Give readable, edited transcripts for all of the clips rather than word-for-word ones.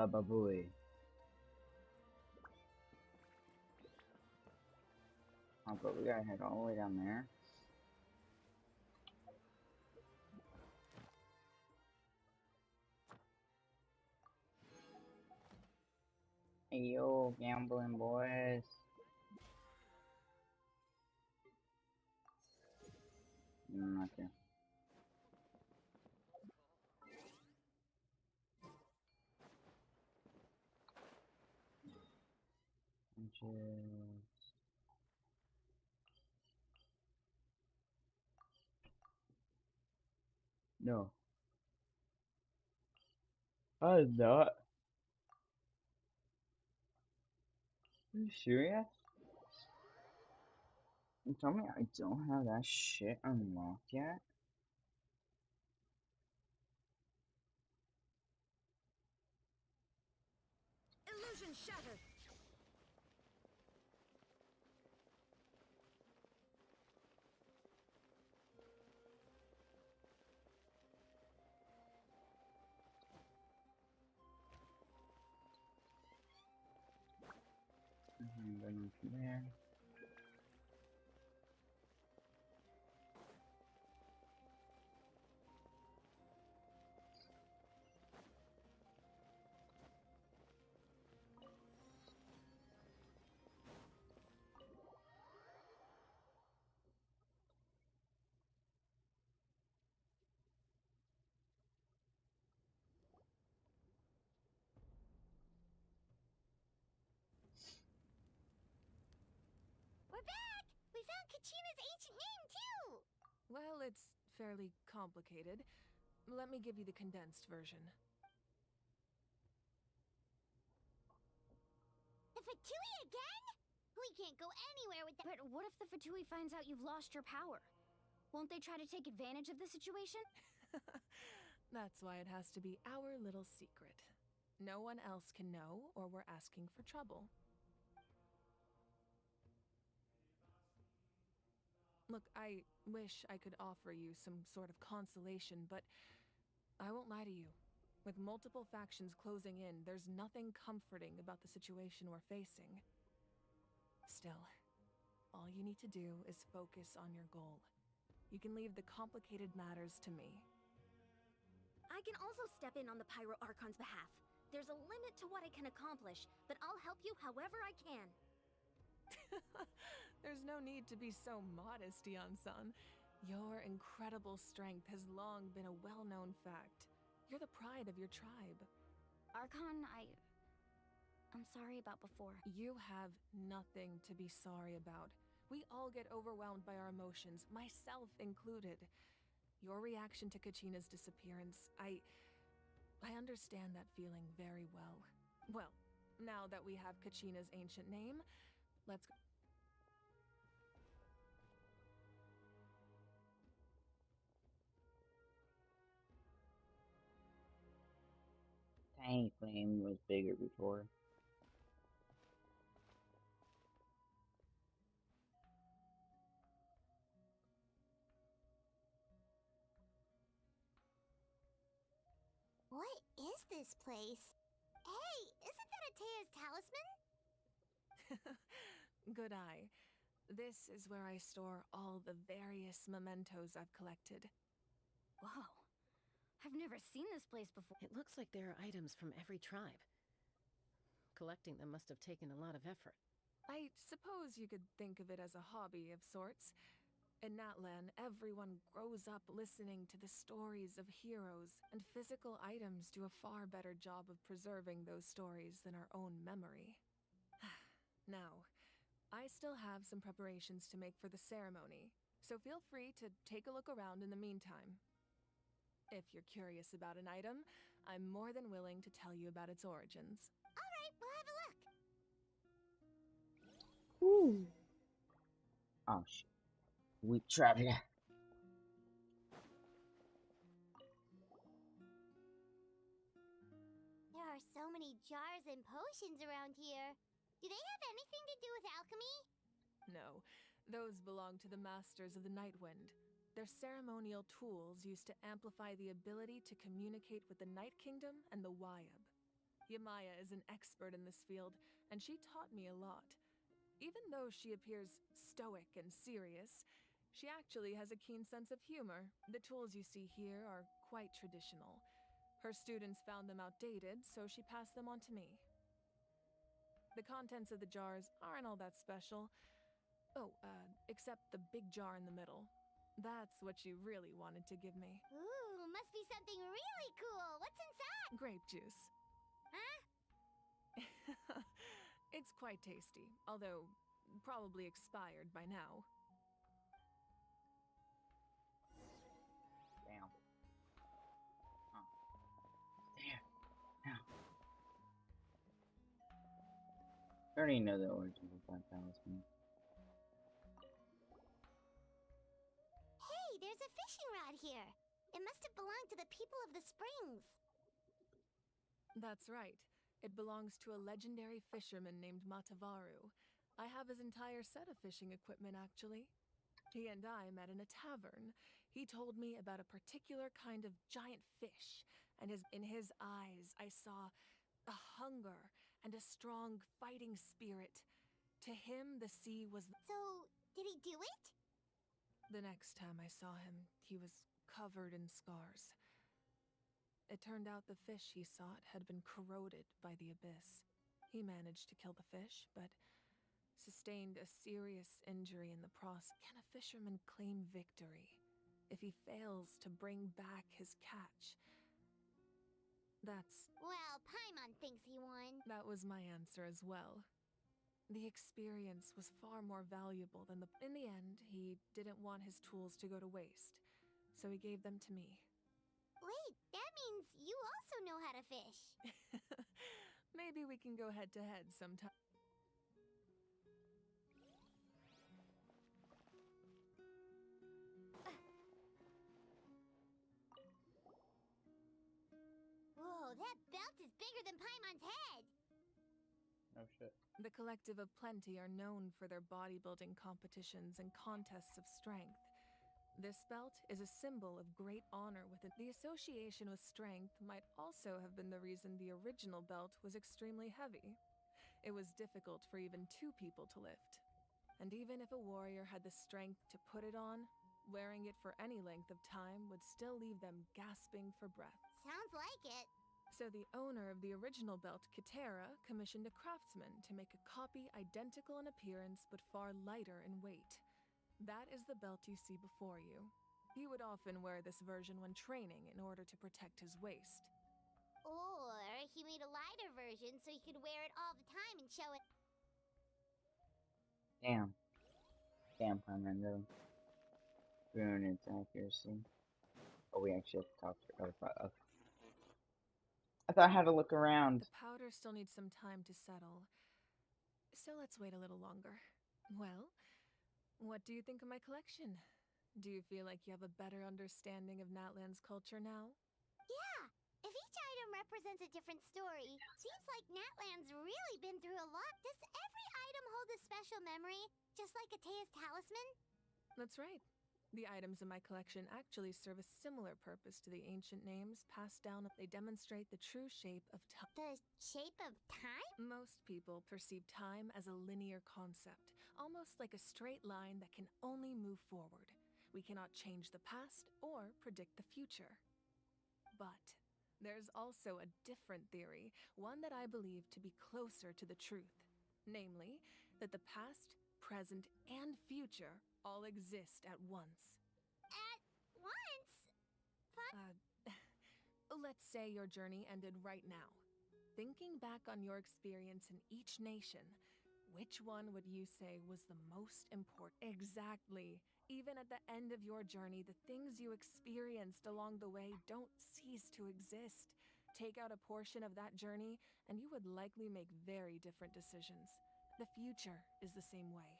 boooooooooooooooooi. Oh, but we gotta head all the way down there. Hey yo, gambling boys. Okay. No. I'm not. Are you serious? You told me I don't have that shit unlocked yet? Illusion shattered. Going from there. We're back! We found Kachina's ancient name, too! Well, it's fairly complicated. Let me give you the condensed version. The Fatui again? We can't go anywhere with that. But what if the Fatui finds out you've lost your power? Won't they try to take advantage of the situation? That's why it has to be our little secret. No one else can know, or we're asking for trouble. Look, I wish I could offer you some sort of consolation, but I won't lie to you. With multiple factions closing in, there's nothing comforting about the situation we're facing. Still, all you need to do is focus on your goal. You can leave the complicated matters to me. I can also step in on the Pyro Archon's behalf. There's a limit to what I can accomplish, but I'll help you however I can. There's no need to be so modest, Yan-san. Your incredible strength has long been a well-known fact. You're the pride of your tribe. Archon, I'm sorry about before. You have nothing to be sorry about. We all get overwhelmed by our emotions, myself included. Your reaction to Kachina's disappearance, I understand that feeling very well. Well, now that we have Kachina's ancient name, let's go. Tank flame was bigger before. What is this place? Hey, isn't that Atea's talisman? Good eye. This is where I store all the various mementos I've collected. Whoa. I've never seen this place before. It looks like there are items from every tribe. Collecting them must have taken a lot of effort. I suppose you could think of it as a hobby of sorts. In Natlan, everyone grows up listening to the stories of heroes, and physical items do a far better job of preserving those stories than our own memory. Now, I still have some preparations to make for the ceremony, so feel free to take a look around in the meantime. If you're curious about an item, I'm more than willing to tell you about its origins. Alright, we'll have a look. Woo! Oh shit. We traveler. There are so many jars and potions around here. Do they have anything to do with alchemy? No, those belong to the Masters of the Nightwind. They're ceremonial tools used to amplify the ability to communicate with the Night Kingdom and the Wyab. Yamaya is an expert in this field, and she taught me a lot. Even though she appears stoic and serious, she actually has a keen sense of humor. The tools you see here are quite traditional. Her students found them outdated, so she passed them on to me. The contents of the jars aren't all that special. Oh, except the big jar in the middle. That's what she really wanted to give me. Ooh, must be something really cool. What's inside? Grape juice. Huh? It's quite tasty, although probably expired by now. Damn. Huh. There. Now. I already know the origin of that talisman. Hey, there's a fishing rod here. It must have belonged to the people of the springs. That's right. It belongs to a legendary fisherman named Matavaru. I have his entire set of fishing equipment, actually. He and I met in a tavern. He told me about a particular kind of giant fish, and in his eyes I saw a hunger and a strong fighting spirit. To him, the sea was... So, did he do it? The next time I saw him, he was covered in scars. It turned out the fish he sought had been corroded by the abyss. He managed to kill the fish, but sustained a serious injury in the process. Can a fisherman claim victory if he fails to bring back his catch? Well, Paimon thinks he won. That was my answer as well. The experience was far more valuable than In the end, he didn't want his tools to go to waste, so he gave them to me. Wait, that means you also know how to fish. Maybe we can go head to head sometime. Whoa, that belt is bigger than Paimon's head. Oh shit. The Collective of Plenty are known for their bodybuilding competitions and contests of strength. This belt is a symbol of great honor within. The association with strength might also have been the reason the original belt was extremely heavy. It was difficult for even two people to lift. And even if a warrior had the strength to put it on, wearing it for any length of time would still leave them gasping for breath. Sounds like it. So the owner of the original belt, Kitera, commissioned a craftsman to make a copy identical in appearance but far lighter in weight. That is the belt you see before you. He would often wear this version when training in order to protect his waist. Or he made a lighter version so he could wear it all the time and show it. Damn. Damn, Paimon, though. Ruin its accuracy. Oh, we actually have to talk to her. Oh, I thought I had to look around. The powder still needs some time to settle, so let's wait a little longer. Well, what do you think of my collection? Do you feel like you have a better understanding of Natlan's culture now? Yeah, if each item represents a different story, seems like Natlan's really been through a lot. Does every item hold a special memory, just like Atea's talisman? That's right. The items in my collection actually serve a similar purpose to the ancient names passed down. They demonstrate the true shape of time. The shape of time? Most people perceive time as a linear concept, almost like a straight line that can only move forward. We cannot change the past or predict the future. But there's also a different theory, one that I believe to be closer to the truth. Namely, that the past, present, and future all exist at once. At once? Let's say your journey ended right now. Thinking back on your experience in each nation, which one would you say was the most important? Exactly. Even at the end of your journey, the things you experienced along the way don't cease to exist. Take out a portion of that journey, and you would likely make very different decisions. The future is the same way.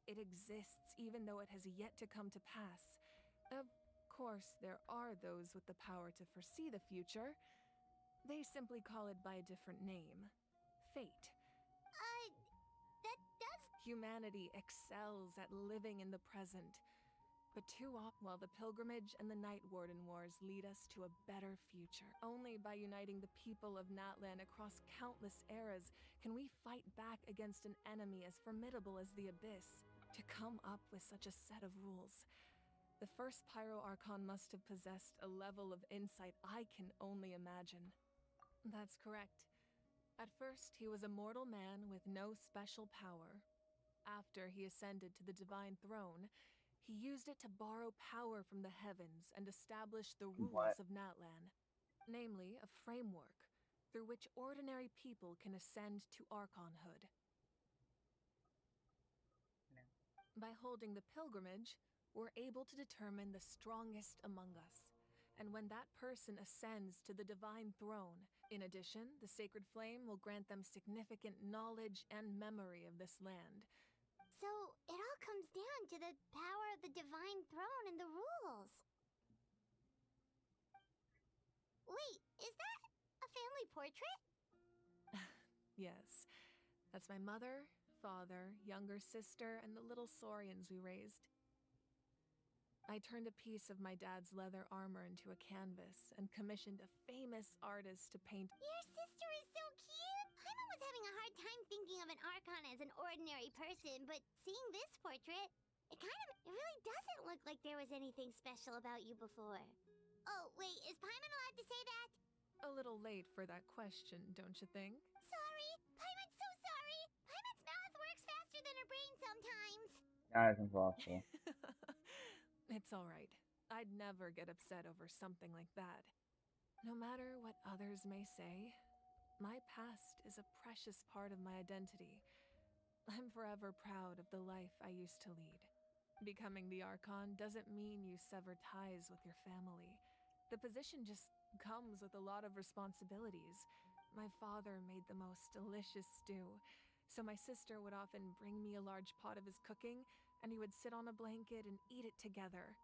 It exists even though it has yet to come to pass. Of course, there are those with the power to foresee the future. They simply call it by a different name. Fate. That does... Humanity excels at living in the present. But too often, while the pilgrimage and the Night Warden Wars lead us to a better future. Only by uniting the people of Natlan across countless eras can we fight back against an enemy as formidable as the Abyss. To come up with such a set of rules, the first Pyro Archon must have possessed a level of insight I can only imagine. That's correct. At first, he was a mortal man with no special power. After he ascended to the Divine Throne, he used it to borrow power from the heavens and establish the rules What? of Natlan, namely a framework through which ordinary people can ascend to Archonhood. By holding the pilgrimage, we're able to determine the strongest among us. And when that person ascends to the Divine Throne, in addition, the Sacred Flame will grant them significant knowledge and memory of this land. So, it all comes down to the power of the Divine Throne and the rules. Wait, is that a family portrait? Yes, that's my mother, father, younger sister, and the little saurians we raised. I turned a piece of my dad's leather armor into a canvas and commissioned a famous artist to paint. Your sister is so cute! Paimon was having a hard time thinking of an Archon as an ordinary person, but seeing this portrait, it really doesn't look like there was anything special about you before. Oh, wait, is Paimon allowed to say that? A little late for that question, don't you think? Sorry! Paimon's so sorry! Paimon's mouth works faster than her brain sometimes! That is impossible. It's all right. I'd never get upset over something like that. No matter what others may say, my past is a precious part of my identity. I'm forever proud of the life I used to lead. Becoming the Archon doesn't mean you sever ties with your family. The position just comes with a lot of responsibilities. My father made the most delicious stew, so my sister would often bring me a large pot of his cooking, and we would sit on a blanket and eat it together.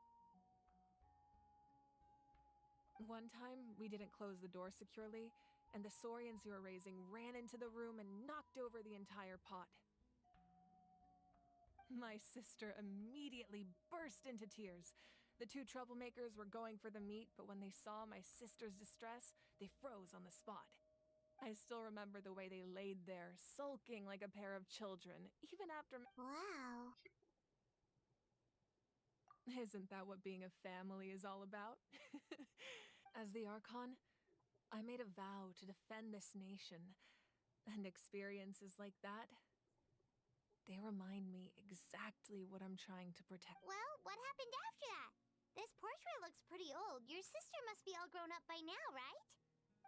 One time, we didn't close the door securely, and the saurians we were raising ran into the room and knocked over the entire pot. My sister immediately burst into tears. The two troublemakers were going for the meat, but when they saw my sister's distress, they froze on the spot. I still remember the way they laid there, sulking like a pair of children, even after. Wow. Isn't that what being a family is all about? As the Archon, I made a vow to defend this nation, and experiences like that, they remind me exactly what I'm trying to protect. Well, what happened after that? This portrait looks pretty old. Your sister must be all grown up by now, right?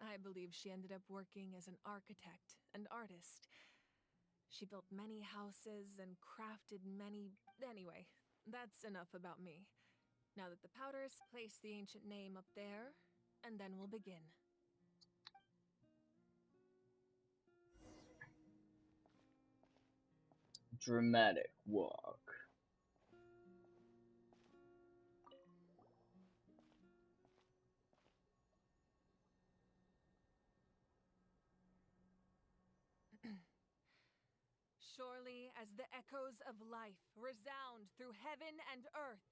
I believe she ended up working as an architect and artist. She built many houses and crafted many. Anyway, that's enough about me. Now that the powder's, place the ancient name up there, and then we'll begin. Dramatic walk. Surely as the echoes of life resound through heaven and earth,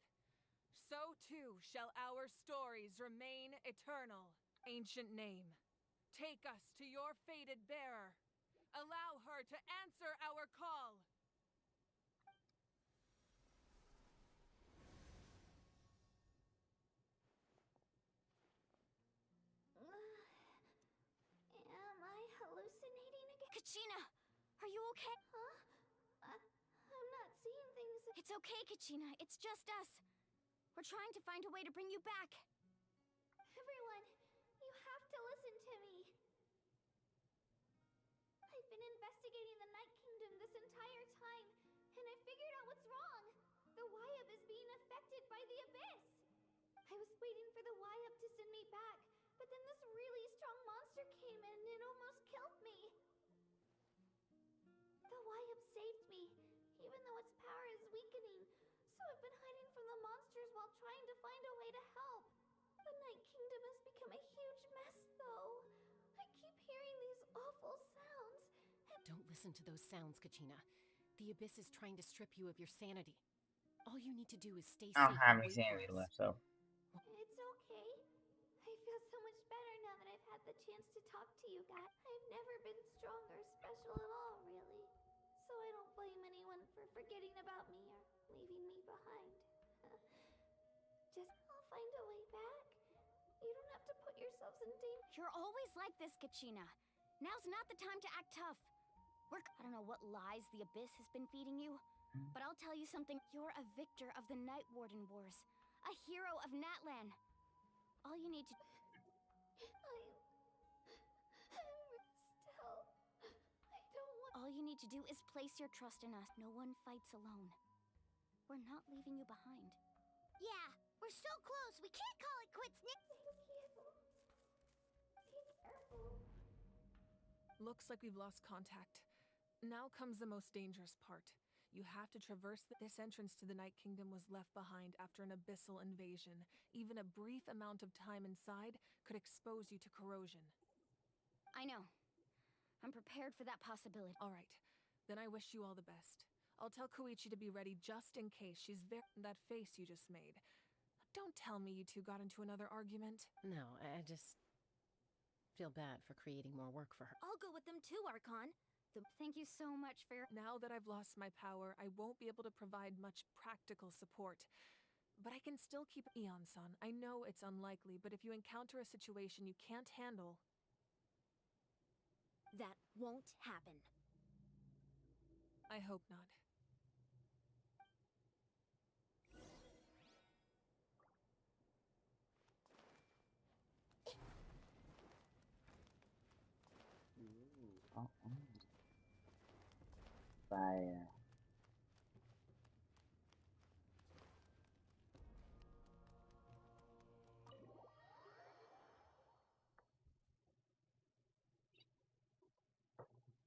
so too shall our stories remain eternal. Ancient name, take us to your fated bearer. Allow her to answer our call. Am I hallucinating again? Kachina, are you okay? Huh? I'm not seeing things. It's okay, Kachina. It's just us. We're trying to find a way to bring you back. Everyone, you have to listen to me. I've been investigating the Night Kingdom this entire time, and I figured out what's wrong. The Wyup is being affected by the Abyss. I was waiting for the Wyup to send me back, but then this really strong monster came in and almost killed me. The Wyup saved me, even though its power is weakening, so I've been hiding from the monsters while trying to find a way to help. The Night Kingdom has become a huge mess, though. I keep hearing these awful sounds, and Don't listen to those sounds, Kachina. The Abyss is trying to strip you of your sanity. All you need to do is stay I don't safe have and any wait for sanity us. left, so. It's okay. I feel so much better now that I've had the chance to talk to you guys. I've never been strong or special at all, really. So I don't blame anyone for forgetting about me or leaving me behind. Just, I'll find a way back. You don't have to put yourselves in danger. You're always like this, Kachina. Now's not the time to act tough. I don't know what lies the Abyss has been feeding you, but I'll tell you something. You're a victor of the Night Warden Wars, a hero of Natlan. All you need to... I don't want... All you need to do is place your trust in us. No one fights alone. We're not leaving you behind. Yeah, we're so close. We can't call it quits, Nick. Thank you. Be careful. Looks like we've lost contact. Now comes the most dangerous part. You have to traverse this entrance to the Night Kingdom was left behind after an abyssal invasion. Even a brief amount of time inside could expose you to corrosion. I know. I'm prepared for that possibility. All right, then I wish you all the best. I'll tell Koichi to be ready just in case. She's that face you just made. Don't tell me you two got into another argument. No, I just feel bad for creating more work for her. I'll go with them too, Archon. Thank you so much for your... Now that I've lost my power, I won't be able to provide much practical support. But I can still keep Eon-san. I know it's unlikely, but if you encounter a situation you can't handle... That won't happen. I hope not. Oh, fire.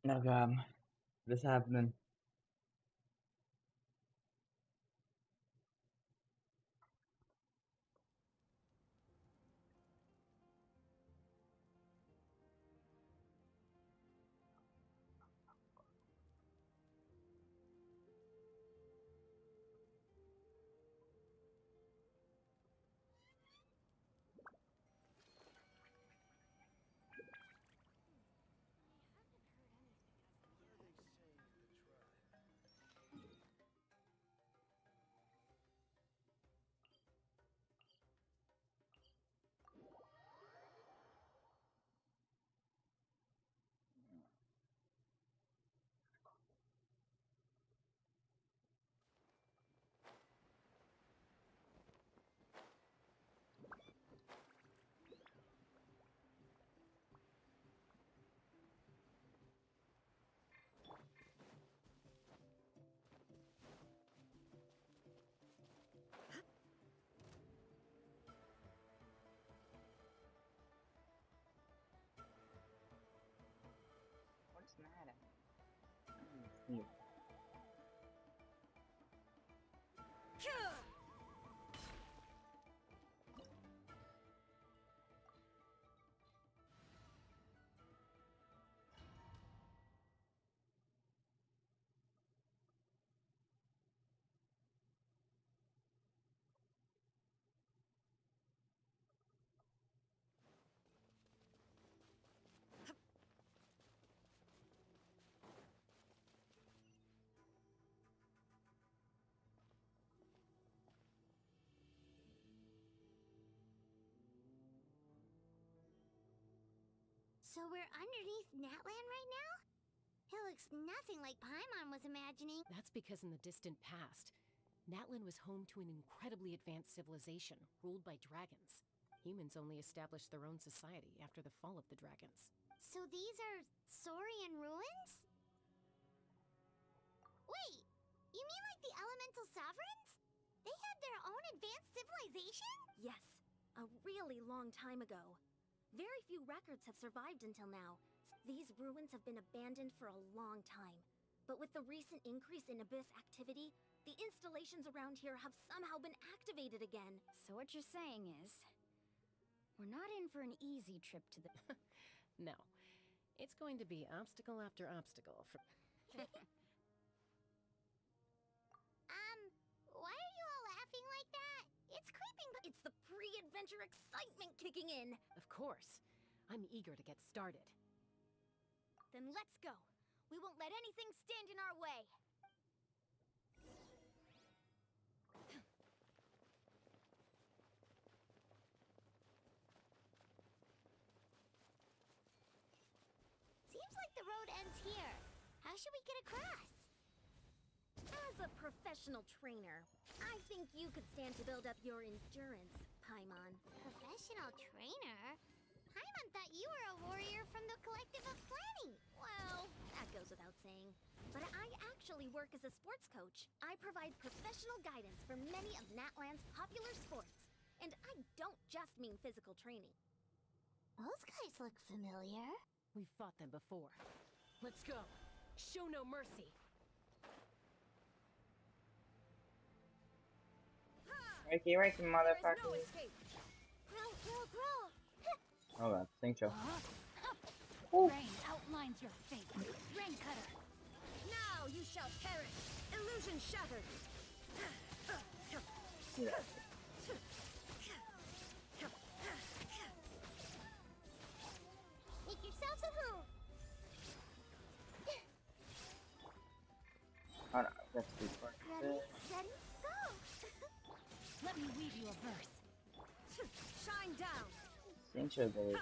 No, God. This happening. What's mad at me? Here. So we're underneath Natlan right now? It looks nothing like Paimon was imagining. That's because in the distant past, Natlan was home to an incredibly advanced civilization ruled by dragons. Humans only established their own society after the fall of the dragons. So these are Saurian ruins? Wait, you mean like the elemental sovereigns? They had their own advanced civilization? Yes, a really long time ago. Very few records have survived until now. These ruins have been abandoned for a long time. But with the recent increase in Abyss activity, the installations around here have somehow been activated again. So what you're saying is, we're not in for an easy trip to the... No, it's going to be obstacle after obstacle. Why are adventure excitement kicking in. Of course. I'm eager to get started. Then let's go. We won't let anything stand in our way. Seems like the road ends here. How should we get across? As a professional trainer, I think you could stand to build up your endurance, Paimon. Professional trainer? Paimon thought you were a warrior from the Collective of Planning. Well, that goes without saying. But I actually work as a sports coach. I provide professional guidance for many of Natland's popular sports. And I don't just mean physical training. Those guys look familiar. We've fought them before. Let's go. Show no mercy. Wakey, wakey, There is no motherfucker. escape. Grow, grow, grow. Oh, that's Cincho. Rain outlines your fate. Rain cutter. Now you shall perish. Illusion shattered. See that? Make yourselves at home. Oh no, that's too far. Ready, steady, go. Let me weave you a verse. Shine down. Cincho goes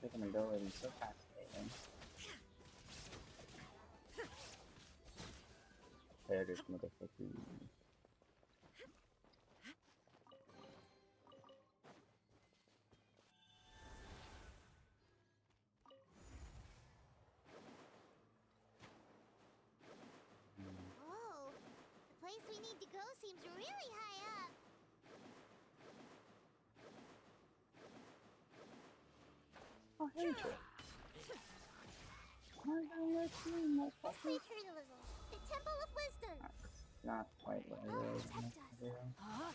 picking and going so fast, man. There it is, motherfucker. Whoa. The place we need to go seems really high up. Oh, hey, Joe. Let's see, This motherfucker. way, turn a little. The Temple of Wisdom. It's not quite what I really want to do. Huh?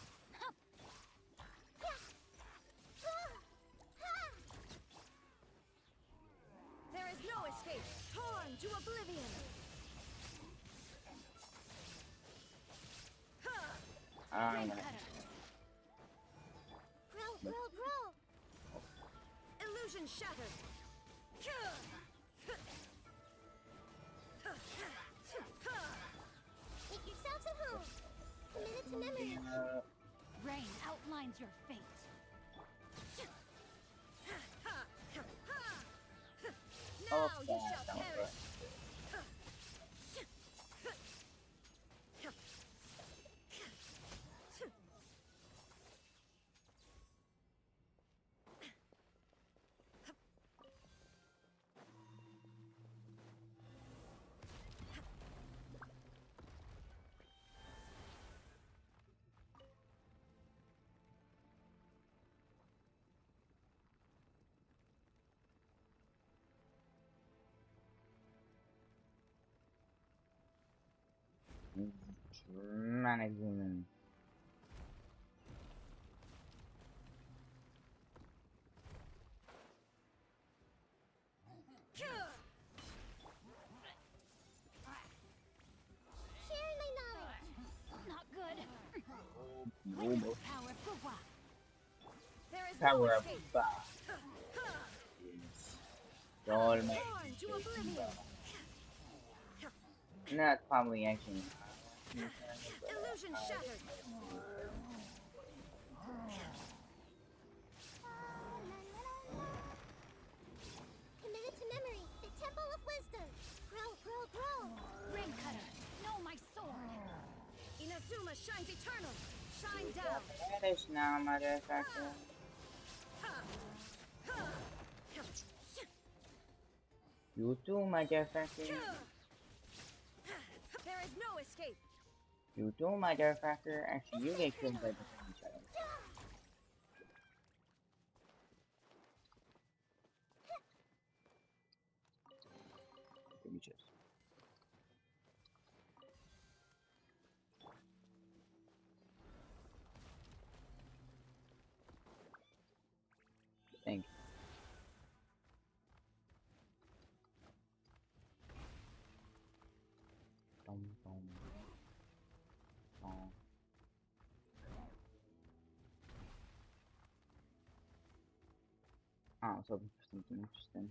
There is no escape. Torn to oblivion. I'm Rain gonna cutter. Grow, grow, grow. Illusion shattered. Make yourselves at home. A minute to memory. Rain outlines your fate. Now Oh, you that shall sounds perish. Dramatic zoom Sharing my knowledge. Not good. in. Power for what? There is Power no of escape. Ba. All my Torn to oblivion. And that's probably actually Illusion shattered. A minute to memory. The Temple of Wisdom. Grow, grow, grow. Rain cutter. Know my sword. Inazuma shines eternal. Shine down. finish now, motherfucker. You too, motherfucker. There is no escape. You too, motherfucker. Actually, you get killed by the franchise. Give me chips. Thank you. Dum, dum. Dum. I was hoping for something interesting.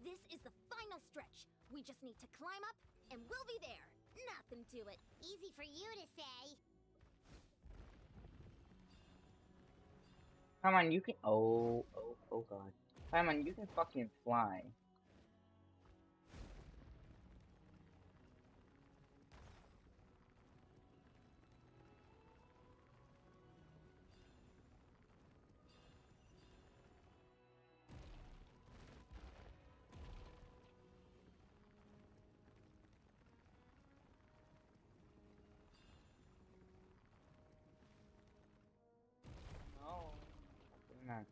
This is the final stretch. We just need to climb up, and we'll be there. Nothing to it. Easy for you to say. Come on, you can. Oh god. Come on, you can fucking fly. No. Doing that.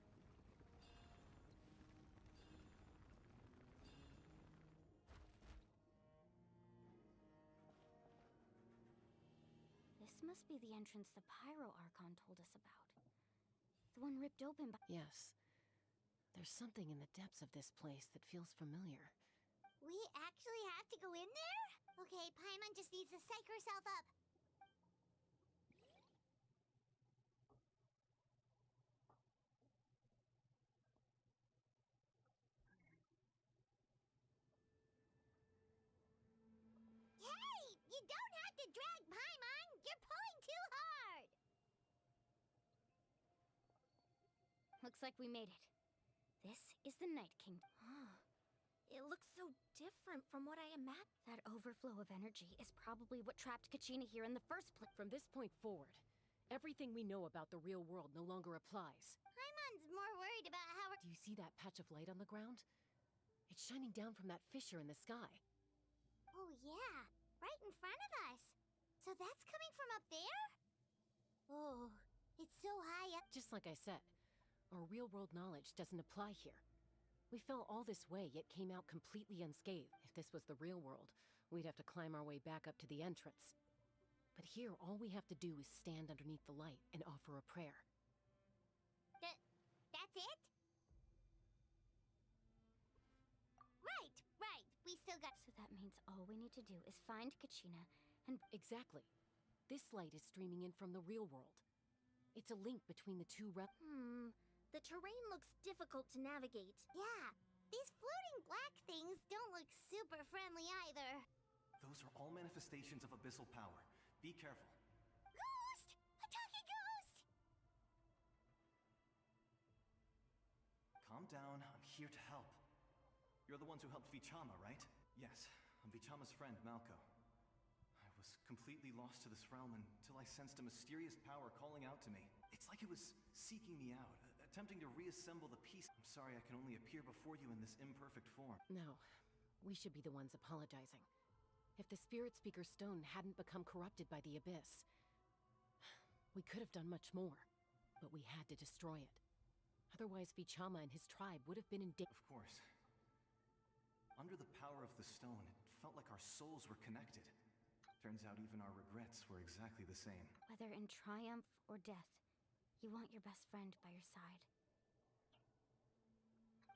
This must be the entrance the Pyro Archon told us about. The one ripped open by— Yes. There's something in the depths of this place that feels familiar. We actually have to go in there? Okay, Paimon just needs to psych herself up. Hey! You don't have to drag Paimon! You're pulling too hard! Looks like we made it. This is the Night Kingdom. It looks so different from what I imagined. That overflow of energy is probably what trapped Kachina here in the first place. From this point forward, everything we know about the real world no longer applies. Paimon's more worried about how Do you see that patch of light on the ground? It's shining down from that fissure in the sky. Oh yeah, right in front of us. So that's coming from up there? Oh, it's so high up. Just like I said, our real-world knowledge doesn't apply here. We fell all this way, yet came out completely unscathed. If this was the real world, we'd have to climb our way back up to the entrance. But here, all we have to do is stand underneath the light and offer a prayer. That's it? Right. We still got. So that means all we need to do is find Kachina and— Exactly. This light is streaming in from the real world. It's a link between the two The terrain looks difficult to navigate. Yeah, these floating black things don't look super friendly either. Those are all manifestations of abyssal power. Be careful. Ghost! A talking ghost! Calm down, I'm here to help. You're the ones who helped Vichama, right? Yes, I'm Vichama's friend, Malco. I was completely lost to this realm until I sensed a mysterious power calling out to me. It's like it was seeking me out, attempting to reassemble the piece. I'm sorry I can only appear before you in this imperfect form. No, we should be the ones apologizing. If the Spirit Speaker stone hadn't become corrupted by the Abyss, we could have done much more, but we had to destroy it. Otherwise, Vichama and his tribe would have been in danger. Of course. Under the power of the stone, it felt like our souls were connected. Turns out even our regrets were exactly the same. Whether in triumph or death, you want your best friend by your side.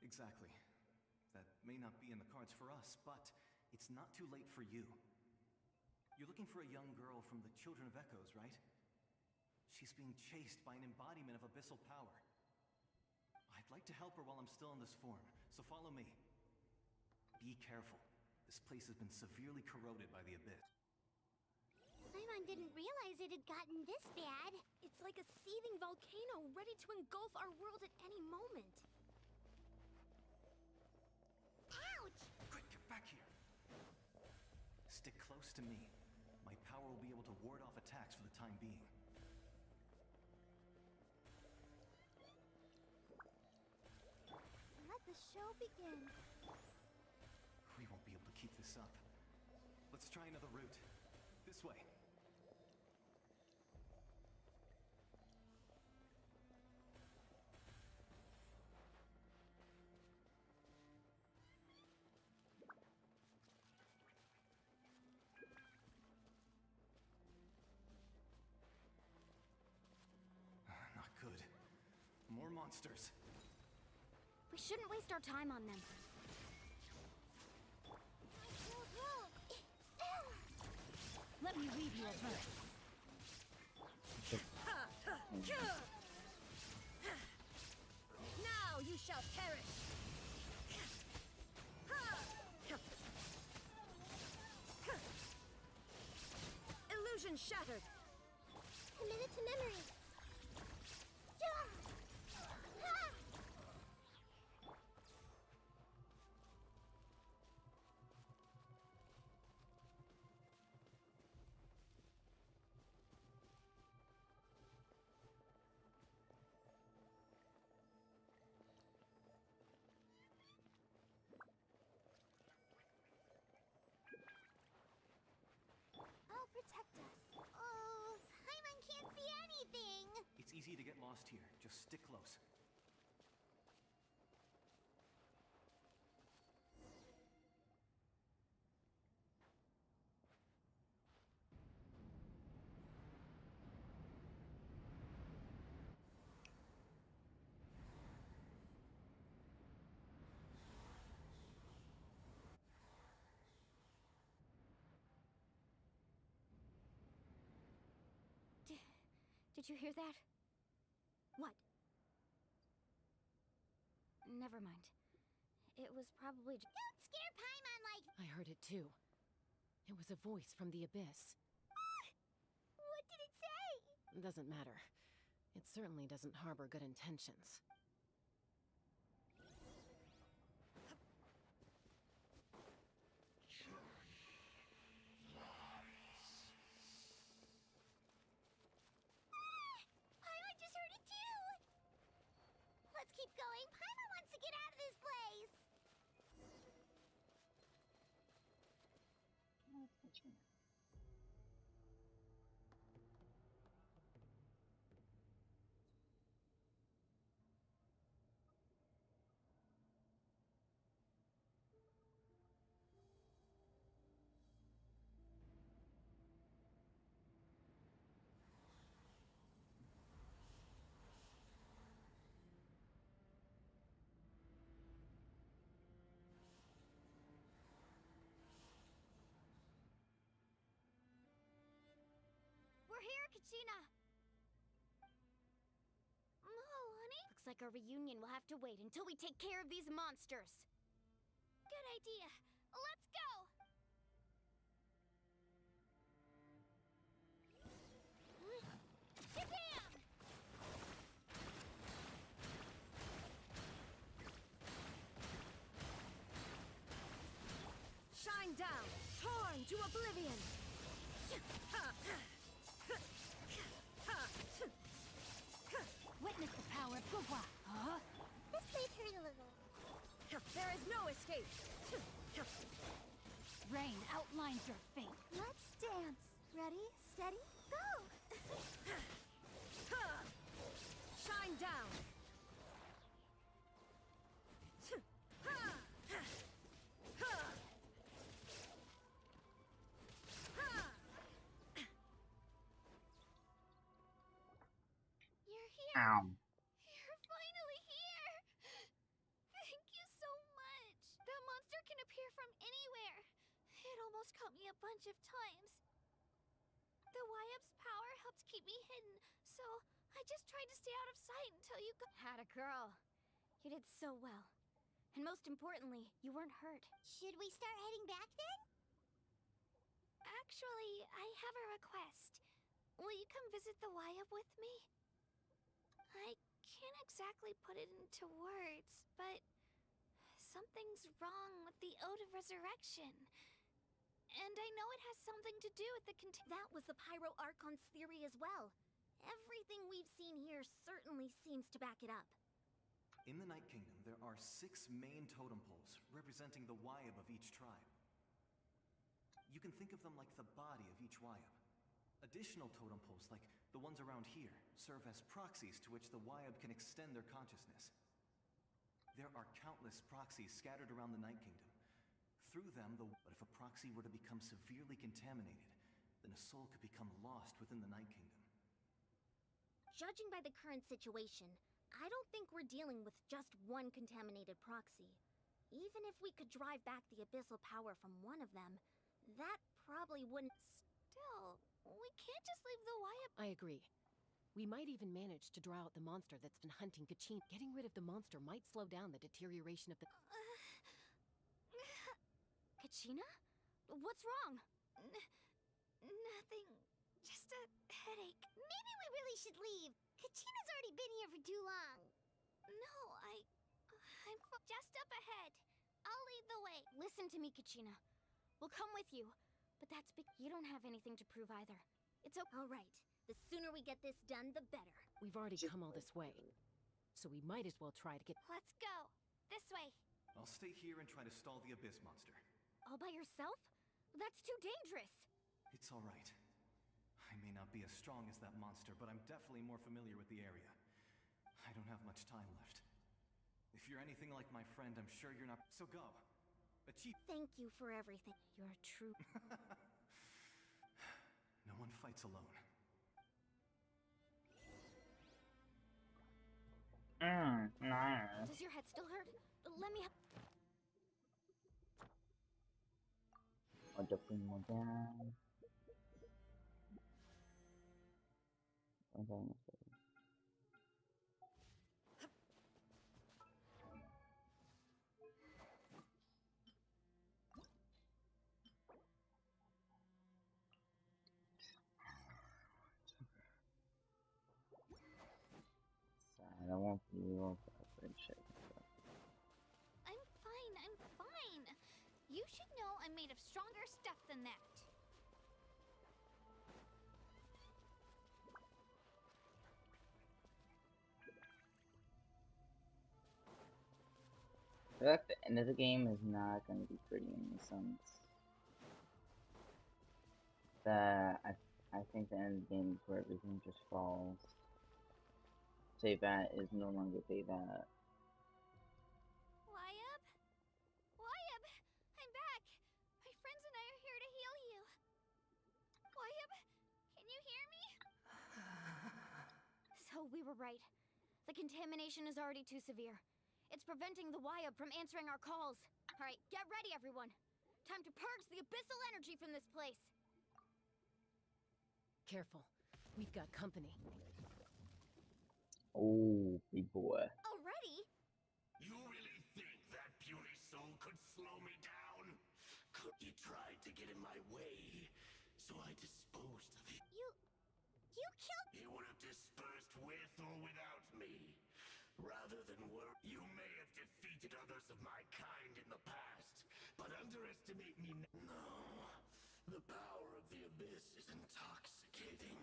Exactly. That may not be in the cards for us, but it's not too late for you. You're looking for a young girl from the Children of Echoes, right? She's being chased by an embodiment of abyssal power. I'd like to help her while I'm still in this form, so follow me. Be careful. This place has been severely corroded by the Abyss. Paimon didn't realize it had gotten this bad. It's like a seething volcano ready to engulf our world at any moment. Ouch! Quick, get back here! Stick close to me. My power will be able to ward off attacks for the time being. Let the show begin. We won't be able to keep this up. Let's try another route. This way. Not good. More monsters. We shouldn't waste our time on them. Let me weave you a verse. shall perish! Illusion shattered! Committed to memory. I'll protect us. Oh, Paimon can't see anything. It's easy to get lost here. Just stick close. Did you hear that? What? Never mind. It was probably Don't scare Paimon like... I heard it too. It was a voice from the abyss. What did it say? Doesn't matter. It certainly doesn't harbor good intentions. Paimon just heard it too! Let's keep going. Paimon wants to get out of this place! We're here, Kachina! honey? Looks like our reunion will have to wait until we take care of these monsters. Good idea. Let's go! Shazam! shine down, torn to oblivion. Witness the power of Gugwa. Huh? This may hurt a little. There is no escape. Rain outlines your fate. Let's dance. Ready, steady, go! Shine down. You're here. Ow. You're finally here. Thank you so much. That monster can appear from anywhere. It almost caught me a bunch of times. The Wyup's power helped keep me hidden, so I just tried to stay out of sight until you got... Had a girl. You did so well. And most importantly, you weren't hurt. Should we start heading back then? Actually, I have a request. Will you come visit the Wyup with me? I can't exactly put it into words, but something's wrong with the Ode of Resurrection. And I know it has something to do with the That was the Pyro Archon's theory as well. Everything we've seen here certainly seems to back it up. In the Night Kingdom, there are 6 main totem poles representing the Wyub of each tribe. You can think of them like the body of each Wyub. Additional totem poles, like the ones around here, serve as proxies to which the Wyub can extend their consciousness. There are countless proxies scattered around the Night Kingdom. Through them, but if a proxy were to become severely contaminated, then a soul could become lost within the Night Kingdom. Judging by the current situation, I don't think we're dealing with just one contaminated proxy. Even if we could drive back the abyssal power from one of them, that probably wouldn't... Still, we can't just leave the Wyup... I agree. We might even manage to draw out the monster that's been hunting Kachina. Getting rid of the monster might slow down the deterioration of the... Kachina? What's wrong? Nothing. Just a headache. Maybe we really should leave. Kachina's already been here for too long. No, I'm Just up ahead. I'll lead the way. Listen to me, Kachina. We'll come with you. But that's you don't have anything to prove either. It's okay. All right. The sooner we get this done, the better. We've already come all this way, so we might as well try to get... Let's go. This way. I'll stay here and try to stall the Abyss monster. All by yourself? That's too dangerous. It's all right. I may not be as strong as that monster, but I'm definitely more familiar with the area. I don't have much time left. If you're anything like my friend, I'm sure you're not... So go. Achieve... Thank you for everything. You're a true... No one fights alone. Nice. Does your head still hurt? Let me... I'll just bring one down. Okay. I won't be able to upgrade shit. I'm fine. You should know I'm made of stronger stuff than that. I feel like the end of the game is not going to be pretty in the sense that I think the end of the game is where everything just falls. Saybat is no longer Saybat. Wyabb? Wyabb! I'm back! My friends and I are here to heal you. Wyabb, can you hear me? So we were right. The contamination is already too severe. It's preventing the Wyabb from answering our calls. Alright, get ready, everyone. Time to purge the abyssal energy from this place. Careful. We've got company. Oh, big boy. Already? You really think that puny soul could slow me down? He tried to get in my way, so I disposed of him. You killed... He would have dispersed with or without me. Rather than worry, you may have defeated others of my kind in the past, but underestimate me no. The power of the Abyss is intoxicating.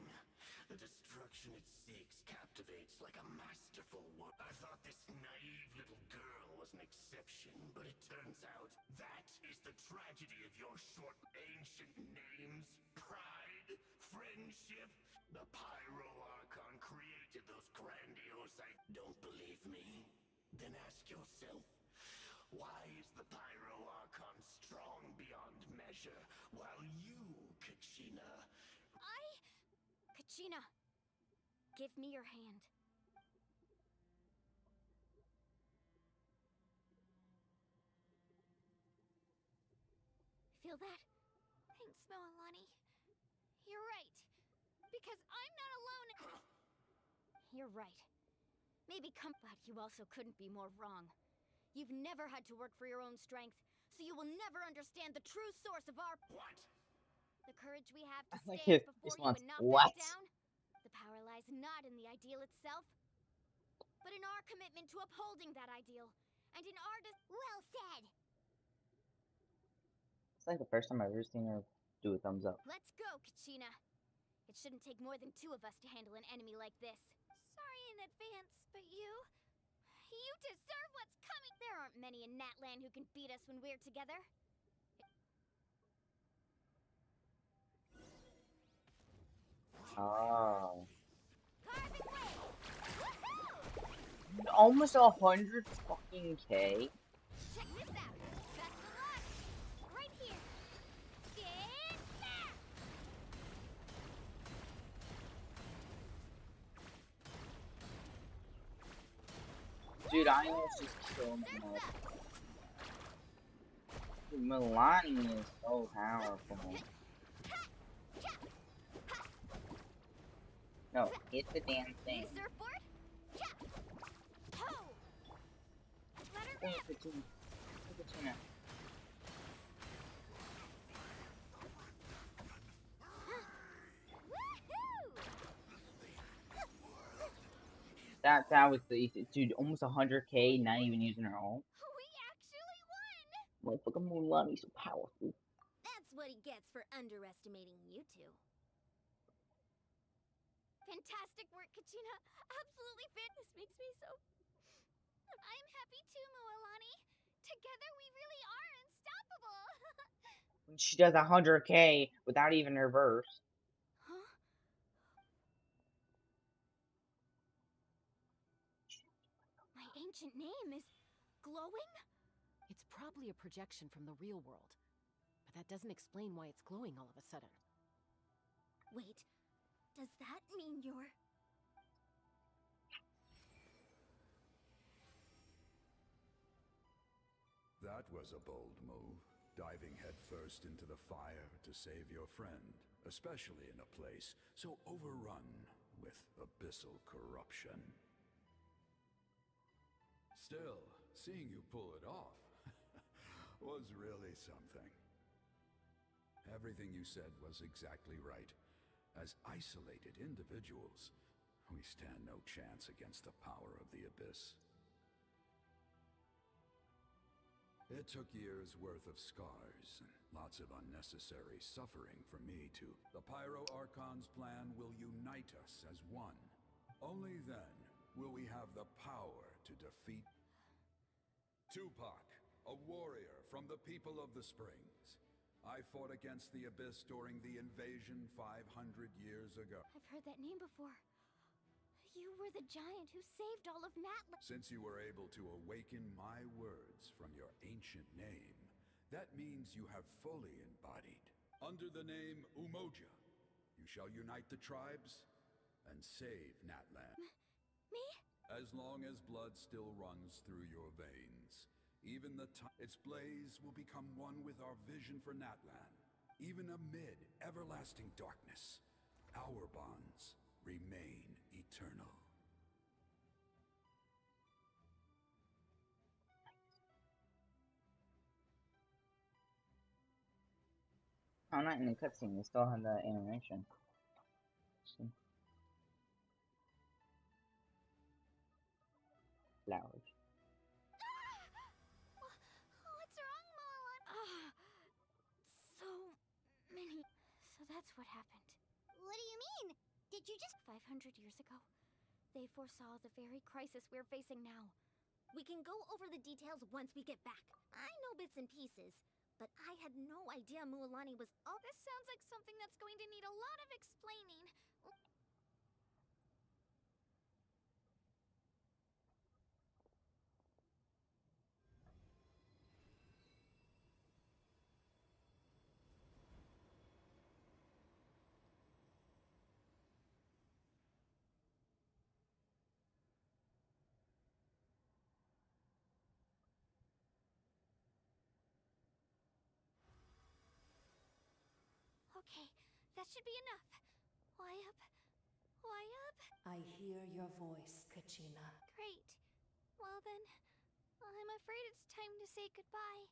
The destruction it seeks captivates like a masterful one. I thought this naive little girl was an exception, but it turns out that is the tragedy of your short ancient names. Pride, friendship. The Pyro Archon created those grandiose Don't believe me? Then ask yourself, why is the Pyro Archon strong beyond measure, while you, Kachina... Kachina, give me your hand. Feel that? Thanks, Moalani. You're right. Because I'm not alone. You're right. Maybe but you also couldn't be more wrong. You've never had to work for your own strength, so you will never understand the true source of our... What? The courage we have to Like stand it before you response, and not what? back down. The power lies not in the ideal itself, but in our commitment to upholding that ideal, and in our Well said. It's like the first time I've ever seen her do a thumbs up. Let's go, Kachina. It shouldn't take more than 2 of us to handle an enemy like this. Sorry in advance, but you deserve what's coming. There aren't many in Natlan who can beat us when we're together. Oh. Carving way. Woohoo! Almost 100 fucking K. Check this out. Best of luck. Right here. Get back. Dude, I almost just killed myself. Dude, Milani is so powerful. No, hit the damn Need thing. a surfboard? Yeah. Ho! Let her Oh, rip. Kachina. Oh, Kachina. Woohoo! That was the easy, dude. Almost 100k, not even using her ult. We actually won! Motherfucker Mulan so powerful. That's what he gets for underestimating you two. Fantastic work, Kachina. Absolutely fit. This makes me so... I'm happy too, Mualani. Together we really are unstoppable. When she does 100k without even her verse. Huh? My ancient name is glowing? It's probably a projection from the real world. But that doesn't explain why it's glowing all of a sudden. Wait, does that mean you're... That was a bold move, diving headfirst into the fire to save your friend, especially in a place so overrun with abyssal corruption. Still, seeing you pull it off was really something. Everything you said was exactly right. As isolated individuals, we stand no chance against the power of the Abyss. It took years' worth of scars and lots of unnecessary suffering for me to... The Pyro Archon's plan will unite us as one. Only then will we have the power to defeat... Tupac, a warrior from the people of the Springs. I fought against the Abyss during the invasion 500 years ago. I've heard that name before. You were the giant who saved all of Natlan. Since you were able to awaken my words from your ancient name, that means you have fully embodied. Under the name Umoja, you shall unite the tribes and save Natlan. Me? As long as blood still runs through your veins, even its blaze will become one with our vision for Natlan. Even amid everlasting darkness, our bonds remain eternal. Oh, not in the cutscene. They still have the animation. See? Flowers. What's wrong, Mulan? So many. So that's what happened. What do you mean? Did you just... 500 years ago, they foresaw the very crisis we're facing now. We can go over the details once we get back. I know bits and pieces, but I had no idea Mualani was... Oh, this sounds like something that's going to need a lot of explaining. Okay, that should be enough. Why up? Why up? I hear your voice, Kachina. Great. Well then, I'm afraid it's time to say goodbye.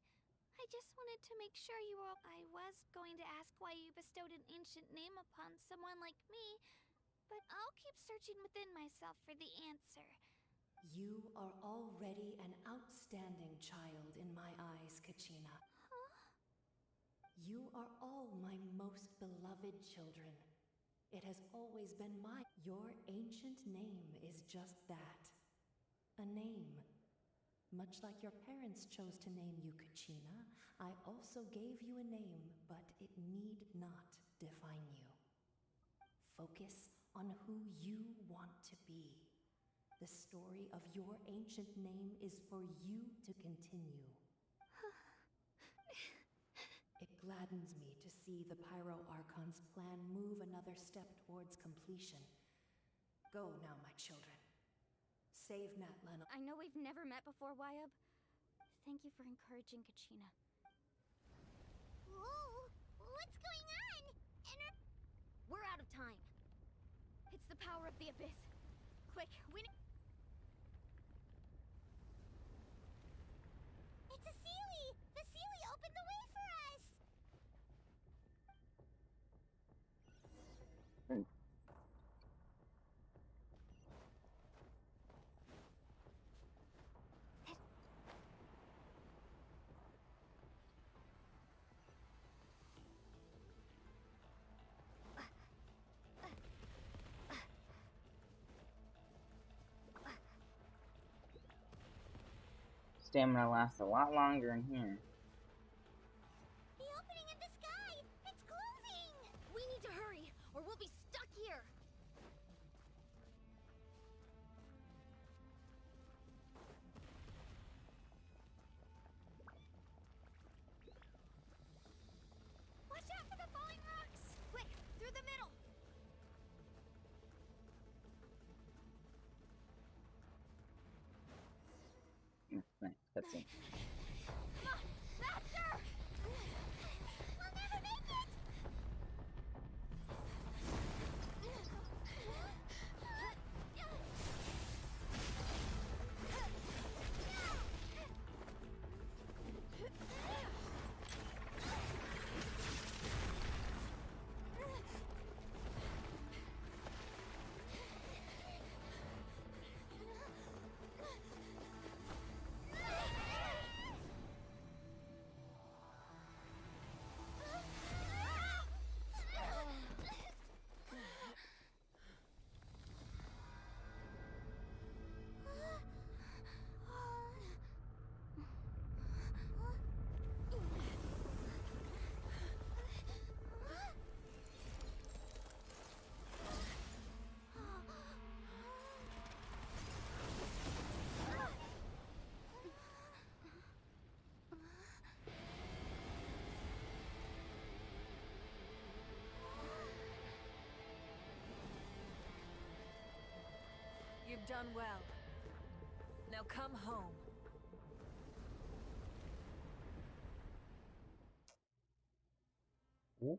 I just wanted to make sure you were... I was going to ask why you bestowed an ancient name upon someone like me, but I'll keep searching within myself for the answer. You are already an outstanding child in my eyes, Kachina. Huh? You are all my most beloved children. It has always been my... Your ancient name is just that. A name. Much like your parents chose to name you Kachina, I also gave you a name, but it need not define you. Focus on who you want to be. The story of your ancient name is for you to continue. It gladdens me to see the Pyro Archon's plan move another step towards completion. Go now, my children. Save Natlan. I know we've never met before, Wyab. Thank you for encouraging Kachina. Whoa! What's going on? We're out of time. It's It's the power of the abyss. Quick, we need... It's a Sealy! The Sealy opened the way for us! Stamina lasts a lot longer in here. The opening in the sky! It's closing! We need to hurry, or we'll be stuck here! Watch out for the falling rocks! Quick, through the middle! Nice, cutscene. Come on, faster! We'll never make it! You've done well. Now come home. Ooh.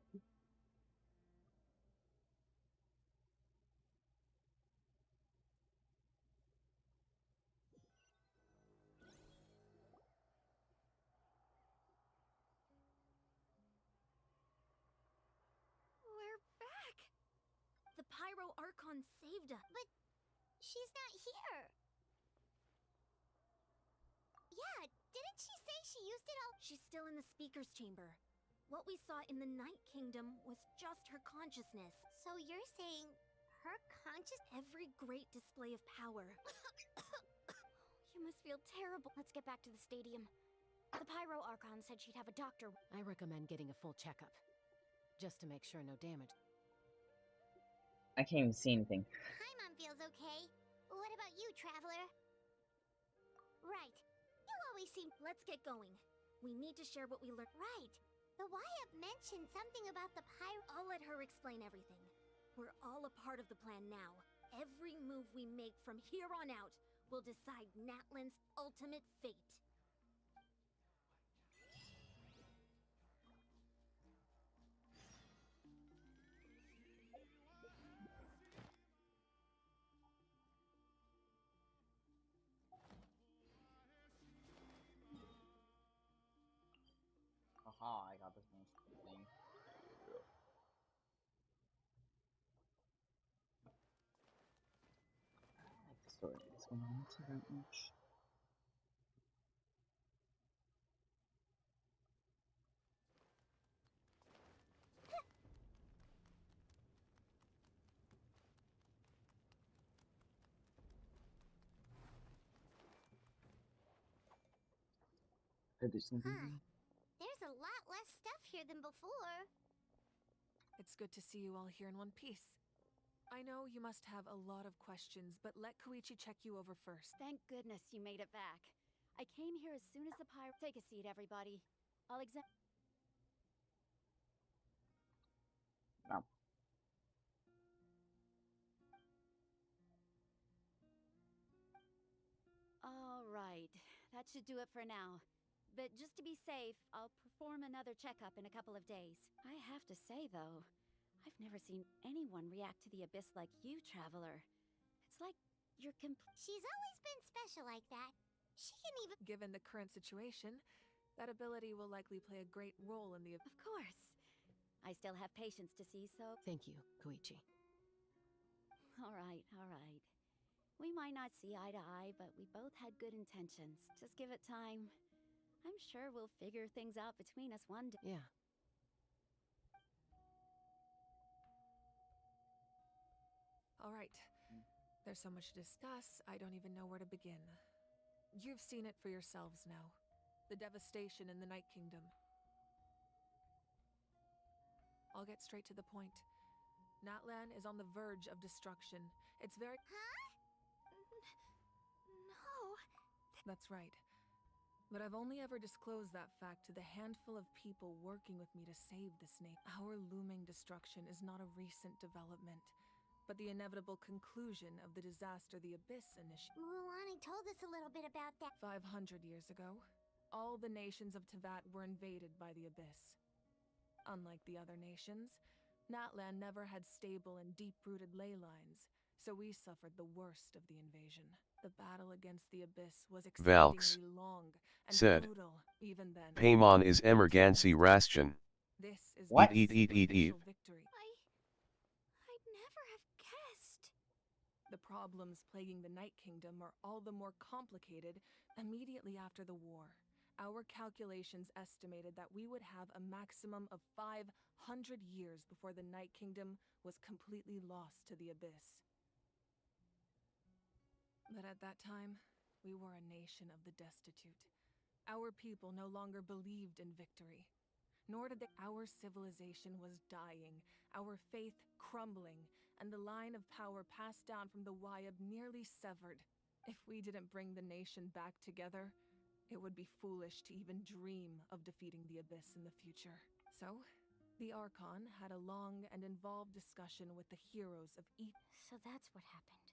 We're back! The Pyro Archon saved us. But she's not here. Yeah, didn't she say she used it all? She's still in the speaker's chamber. What we saw in the Night Kingdom was just her consciousness. So you're saying her conscious... Every great display of power. You must feel terrible. Let's get back to the stadium. The Pyro Archon said she'd have a doctor. I recommend getting a full checkup, just to make sure no damage. I can't even see anything. Paimon feels okay. What about you, Traveler? Right. You always seem... Let's get going. We need to share what we learned. Right. The YUP mentioned something about the pyro... I'll let her explain everything. We're all a part of the plan now. Every move we make from here on out will decide Natlan's ultimate fate. Haha, I got this nice thing. I like the story of this one not too that much. Could do something. There's a lot less stuff here than before. It's good to see you all here in one piece. I know you must have a lot of questions, but let Koichi check you over first. Thank goodness you made it back. I came here as soon as the pyro... Take a seat, everybody. I'll examine... No. All right. That should do it for now. But just to be safe, I'll perform another checkup in a couple of days. I have to say, though, I've never seen anyone react to the abyss like you, Traveler. It's like you're She's always been special like that. She can even. Given the current situation, that ability will likely play a great role in the. Of course. I still have patience to see, so. Thank you, Koichi. All right, all right. We might not see eye to eye, but we both had good intentions. Just give it time. I'm sure we'll figure things out between us one day. Yeah. All right. There's so much to discuss, I don't even know where to begin. You've seen it for yourselves now. The devastation in the Night Kingdom. I'll get straight to the point. Natlan is on the verge of destruction. It's very— Huh? No. That's right. But I've only ever disclosed that fact to the handful of people working with me to save this nation. Our looming destruction is not a recent development, but the inevitable conclusion of the disaster the Abyss initiated. Mulan told us a little bit about that. 500 years ago, all the nations of Teyvat were invaded by the Abyss. Unlike the other nations, Natlan never had stable and deep-rooted ley lines, so we suffered the worst of the invasion. The battle against the Abyss was Valks exceedingly long and said, brutal, even then. Paimon is Emergancy Rastion. This is What? the Eat. victory. I'd never have guessed. The problems plaguing the Night Kingdom are all the more complicated immediately after the war. Our calculations estimated that we would have a maximum of 500 years before the Night Kingdom was completely lost to the Abyss. But at that time, we were a nation of the destitute. Our people no longer believed in victory. Nor did our civilization was dying, our faith crumbling, and the line of power passed down from the Wayab nearly severed. If we didn't bring the nation back together, it would be foolish to even dream of defeating the Abyss in the future. So, the Archon had a long and involved discussion with the heroes of each. So that's what happened.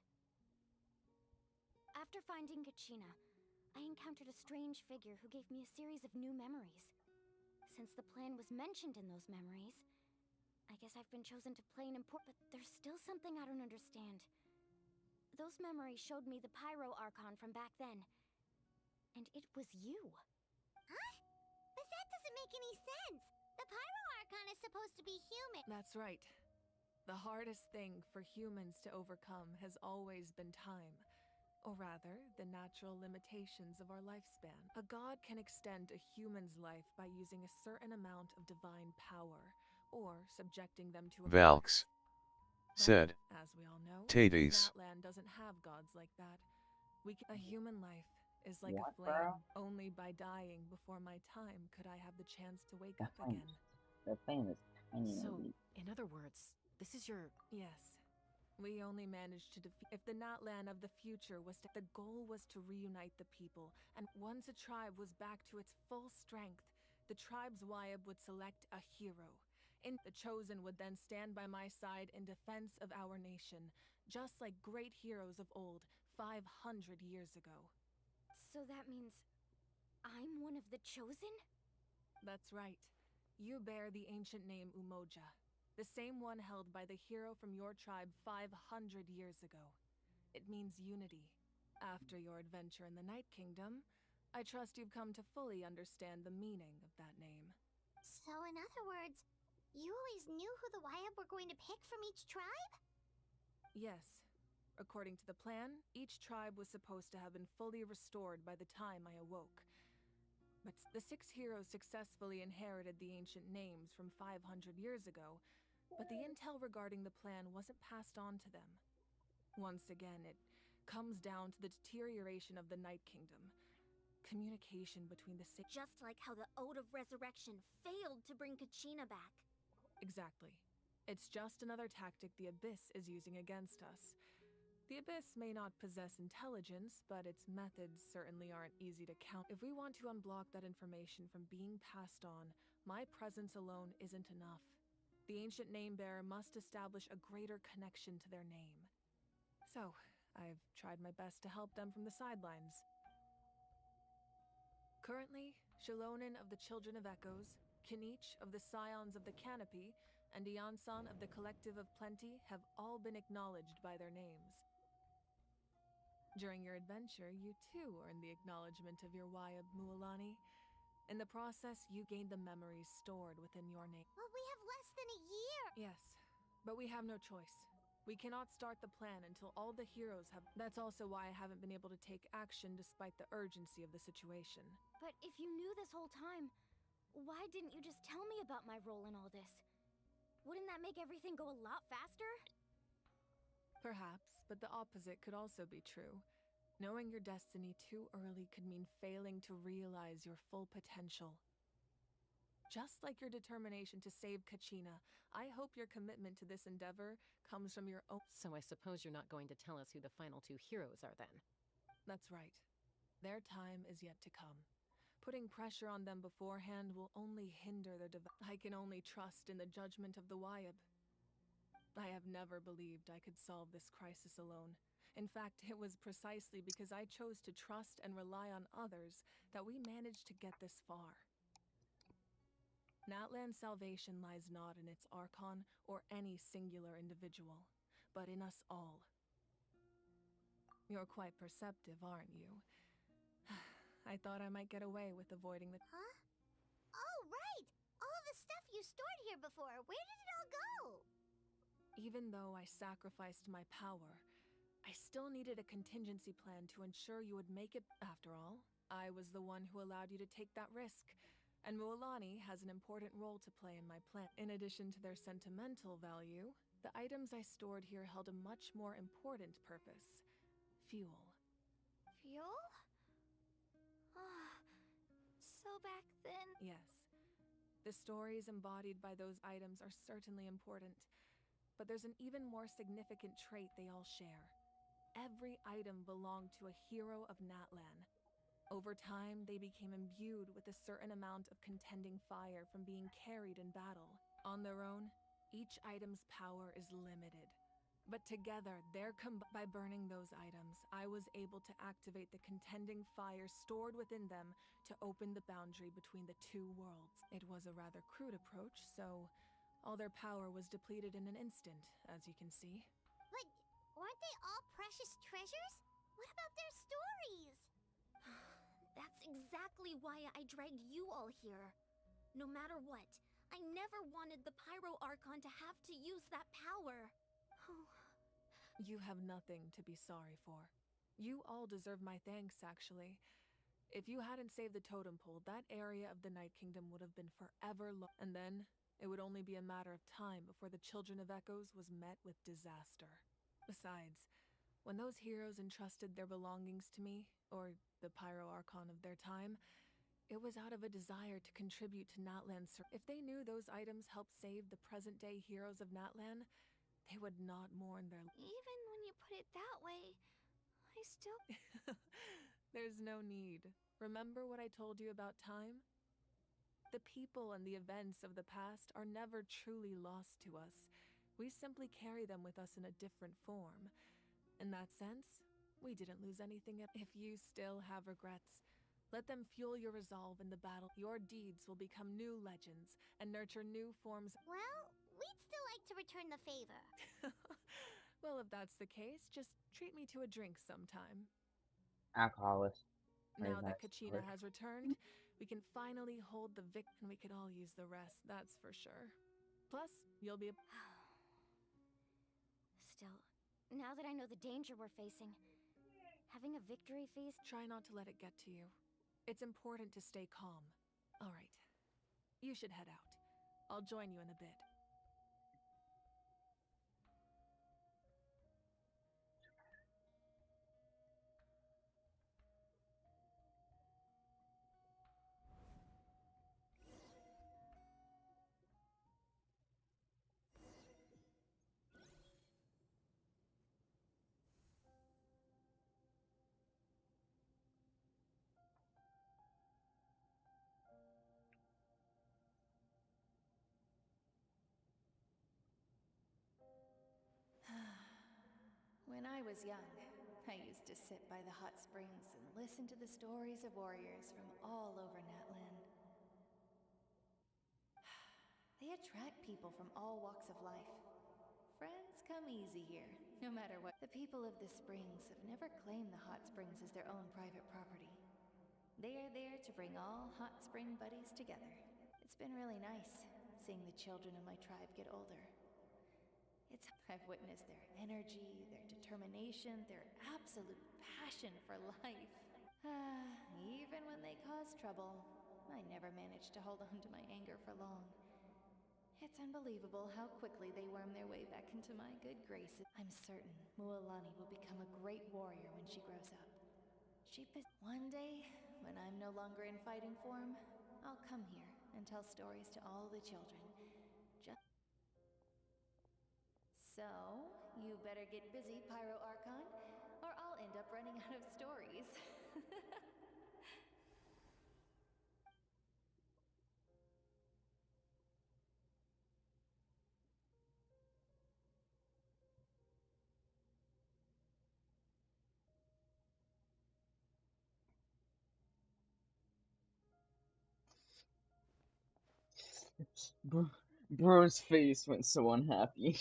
After finding Kachina, I encountered a strange figure who gave me a series of new memories. Since the plan was mentioned in those memories, I guess I've been chosen to play an important— But there's still something I don't understand. Those memories showed me the Pyro Archon from back then. And it was you. Huh? But that doesn't make any sense. The Pyro Archon is supposed to be human. That's right. The hardest thing for humans to overcome has always been time. Or rather, the natural limitations of our lifespan. A god can extend a human's life by using a certain amount of divine power, or subjecting them to a Valks curse. said, But, as we all know, Tades. Natlan doesn't have gods like that. A human life is like What, a flame. bro? Only by dying before my time could I have the chance to wake That up flame again. That flame is tiny. So, in other words, this is your... Yes. We only managed to defeat— If the Natlan of the future was to— The goal was to reunite the people, and once a tribe was back to its full strength, the tribe's Wayab would select a hero. The Chosen would then stand by my side in defense of our nation, just like great heroes of old, 500 years ago. So that means I'm one of the Chosen? That's right. You bear the ancient name Umoja, the same one held by the hero from your tribe 500 years ago. It means unity. After your adventure in the Night Kingdom, I trust you've come to fully understand the meaning of that name. So in other words, you always knew who the Wayab were going to pick from each tribe? Yes. According to the plan, each tribe was supposed to have been fully restored by the time I awoke. But the 6 heroes successfully inherited the ancient names from 500 years ago, but the intel regarding the plan wasn't passed on to them. Once again, it comes down to the deterioration of the Night Kingdom. Communication between the 6— Just like how the Ode of Resurrection failed to bring Kachina back. Exactly. It's just another tactic the Abyss is using against us. The Abyss may not possess intelligence, but its methods certainly aren't easy to count. If we want to unblock that information from being passed on, my presence alone isn't enough. The ancient name-bearer must establish a greater connection to their name. So, I've tried my best to help them from the sidelines. Currently, Shilonen of the Children of Echoes, Kinich of the Scions of the Canopy, and Iansan of the Collective of Plenty have all been acknowledged by their names. During your adventure, you too earned the acknowledgement of your Wayab Mualani. In the process, you gained the memories stored within your name. But we have less than a year! Yes, but we have no choice. We cannot start the plan until all the heroes have. That's also why I haven't been able to take action despite the urgency of the situation. But if you knew this whole time, why didn't you just tell me about my role in all this? Wouldn't that make everything go a lot faster? Perhaps, but the opposite could also be true. Knowing your destiny too early could mean failing to realize your full potential. Just like your determination to save Kachina, I hope your commitment to this endeavor comes from your own. So I suppose you're not going to tell us who the final two heroes are then? That's right. Their time is yet to come. Putting pressure on them beforehand will only hinder their I can only trust in the judgment of the Wayab. I have never believed I could solve this crisis alone. In fact, it was precisely because I chose to trust and rely on others that we managed to get this far. Natlan's salvation lies not in its Archon or any singular individual, but in us all. You're quite perceptive, aren't you? I thought I might get away with avoiding the— Huh? Oh, right! All the stuff you stored here before, where did it all go? Even though I sacrificed my power, I still needed a contingency plan to ensure you would make it. After all, I was the one who allowed you to take that risk, and Mualani has an important role to play in my plan. In addition to their sentimental value, the items I stored here held a much more important purpose: fuel. Fuel? So back then... Yes. The stories embodied by those items are certainly important, but there's an even more significant trait they all share. Every item belonged to a hero of Natlan. Over time, they became imbued with a certain amount of contending fire from being carried in battle. On their own, each item's power is limited. But together, by burning those items, I was able to activate the contending fire stored within them to open the boundary between the two worlds. It was a rather crude approach, so all their power was depleted in an instant, as you can see. But weren't they all precious treasures? What about their stories? That's exactly why I dragged you all here. No matter what, I never wanted the Pyro Archon to have to use that power. You have nothing to be sorry for. You all deserve my thanks, actually. If you hadn't saved the totem pole, that area of the Night Kingdom would have been forever lost. And then, it would only be a matter of time before the Children of Echoes was met with disaster. Besides, when those heroes entrusted their belongings to me, or the Pyro Archon of their time, it was out of a desire to contribute to Natlan's. If they knew those items helped save the present-day heroes of Natlan, they would not mourn their— Even when you put it that way, I still... There's no need. Remember what I told you about time? The people and the events of the past are never truly lost to us. We simply carry them with us in a different form. In that sense, we didn't lose anything. If you still have regrets, let them fuel your resolve in the battle. Your deeds will become new legends and nurture new forms. Well, we'd still like to return the favor. Well, if that's the case, just treat me to a drink sometime. Alcoholist. Now that Kachina has returned, we can finally hold the and we could all use the rest, that's for sure. Plus, you'll be Still, now that I know the danger we're facing, having a victory feast... Try not to let it get to you. It's important to stay calm. All right. You should head out. I'll join you in a bit. When I was young, I used to sit by the hot springs and listen to the stories of warriors from all over Natlan. They attract people from all walks of life. Friends come easy here, no matter what. The people of the springs have never claimed the hot springs as their own private property. They are there to bring all hot spring buddies together. It's been really nice, seeing the children of my tribe get older. I've witnessed their energy, their determination, their absolute passion for life. Even when they cause trouble, I never managed to hold on to my anger for long. It's unbelievable how quickly they worm their way back into my good graces. I'm certain Mualani will become a great warrior when she grows up. One day, when I'm no longer in fighting form, I'll come here and tell stories to all the children. So, you better get busy, Pyro Archon, or I'll end up running out of stories. Bro's face went so unhappy.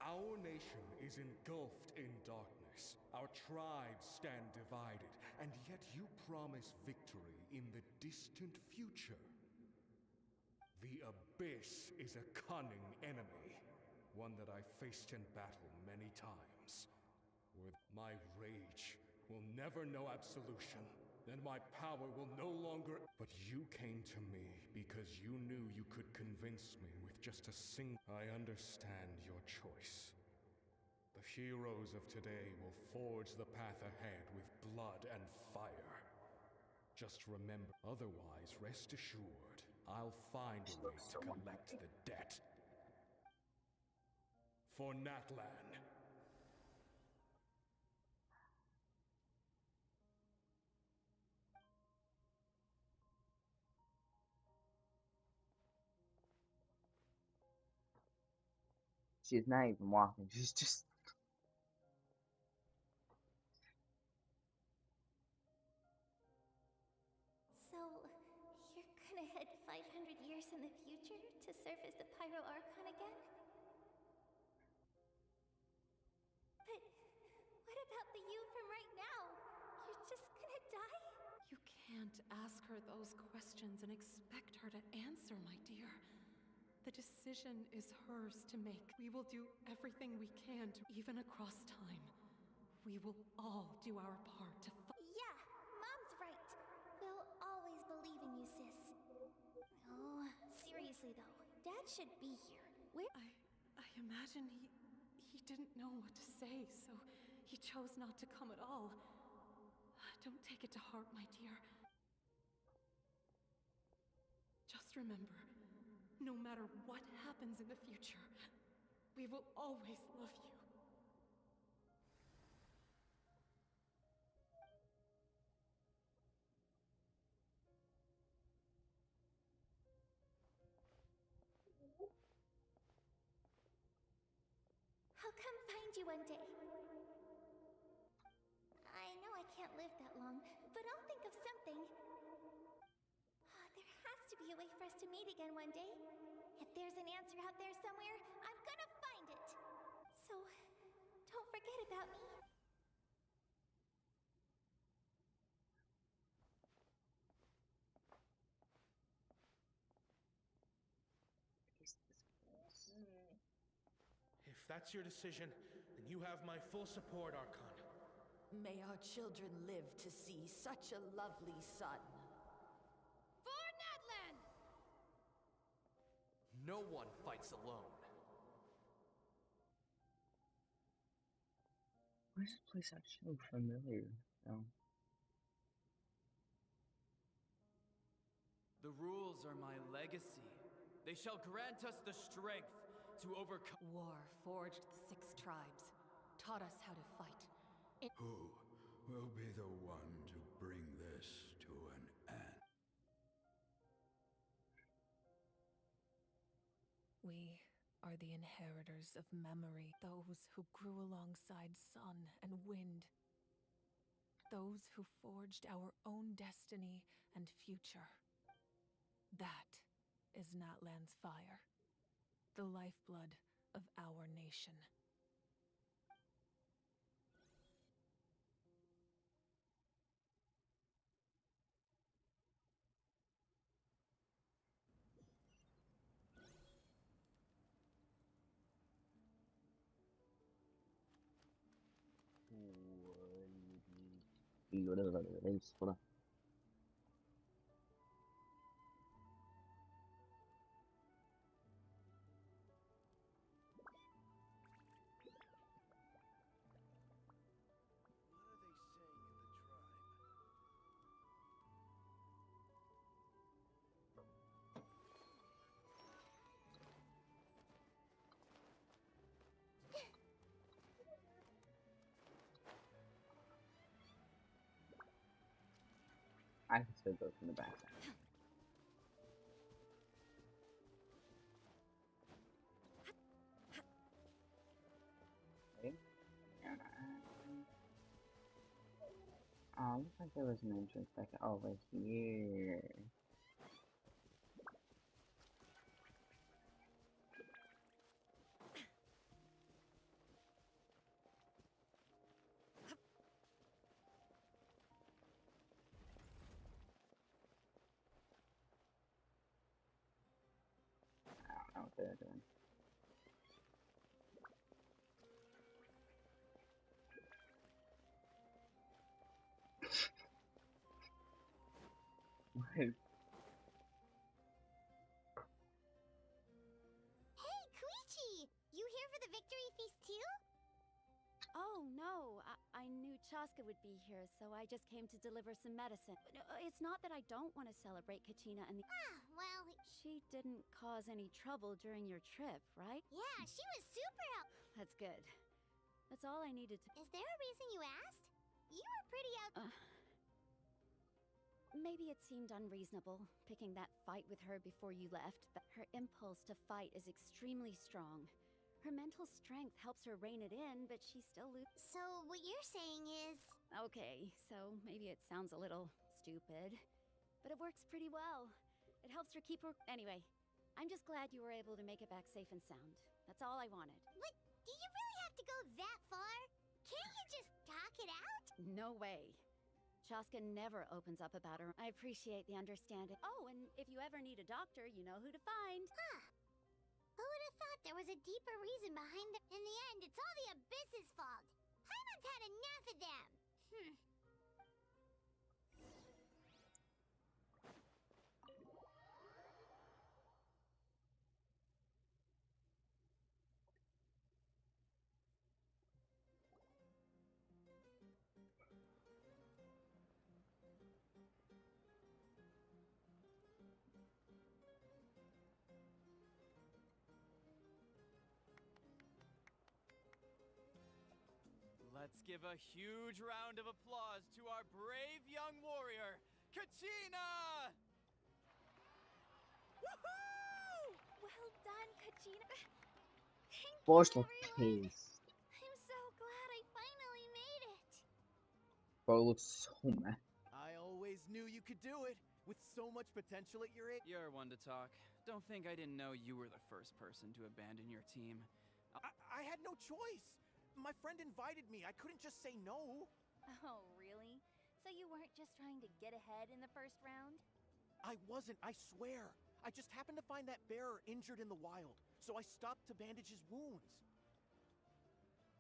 Our nation is engulfed in darkness. Our tribes stand divided, and yet you promise victory in the distant future. The Abyss is a cunning enemy, one that I faced in battle many times. My rage will never know absolution, and my power will no longer... But you came to me because you knew you could convince me with just a single... I understand your choice. The heroes of today will forge the path ahead with blood and fire. Just remember, otherwise rest assured, I'll find a way to collect the debt. For Natlan. She's not even walking, she's just... So, you're gonna head 500 years in the future to serve as the Pyro Archon again? But what about the you from right now? You're just gonna die? You can't ask her those questions and expect her to answer, my dear. The decision is hers to make. We will do everything we can to, even across time. We will all do our part to Yeah, Mom's right. We'll always believe in you, sis. Oh, seriously though, Dad should be here. I imagine he didn't know what to say, so he chose not to come at all. Don't take it to heart, my dear. Just remember, no matter what happens in the future, we will always love you. I'll come find you one day. I know I can't live that long, but I'll think of something. There has to be a way for us to meet again one day. If there's an answer out there somewhere, I'm gonna find it. So, don't forget about me. If that's your decision, then you have my full support, Archon. May our children live to see such a lovely son. For Natlan! No one fights alone. Why does this place act so familiar? Oh. The rules are my legacy. They shall grant us the strength to overcome. War forged the 6 tribes, taught us how to fight. Who will be the one to bring this to an end? We are the inheritors of memory, those who grew alongside sun and wind, those who forged our own destiny and future. That is Natlan's fire, the lifeblood of our nation. Hold on. I can still go from the back side. Okay. Oh, looks like there was an entrance back over here. I don't know what they're doing. What? Hey, Koichi! You here for the victory feast too? Oh, no. I knew Chaska would be here, so I just came to deliver some medicine. It's not that I don't want to celebrate Kachina and the... Ah, well... She didn't cause any trouble during your trip, right? Yeah, she was super helpful. That's good. That's all I needed to... Is there a reason you asked? You were pretty Maybe it seemed unreasonable, picking that fight with her before you left, but her impulse to fight is extremely strong. Her mental strength helps her rein it in, but she still loses. So, what you're saying is... Okay, so maybe it sounds a little stupid, but it works pretty well. It helps her keep her... Anyway, I'm just glad you were able to make it back safe and sound. That's all I wanted. But do you really have to go that far? Can't you just talk it out? No way. Chaska never opens up about her. I appreciate the understanding. Oh, and if you ever need a doctor, you know who to find. Huh. Who would have thought there was a deeper reason behind the... In the end, it's all the Abyss's fault. Paimon's had enough of them. Let's give a huge round of applause to our brave young warrior, Kachina! Woohoo! Well done, Kachina. Force the taste. I'm so glad I finally made it. Bro looks so mad. I always knew you could do it. With so much potential at your age. You're one to talk. Don't think I didn't know you were the first person to abandon your team. I had no choice. My friend invited me. I couldn't just say no. Oh, really? So you weren't just trying to get ahead in the first round? I wasn't, I swear. I just happened to find that bearer injured in the wild, so I stopped to bandage his wounds.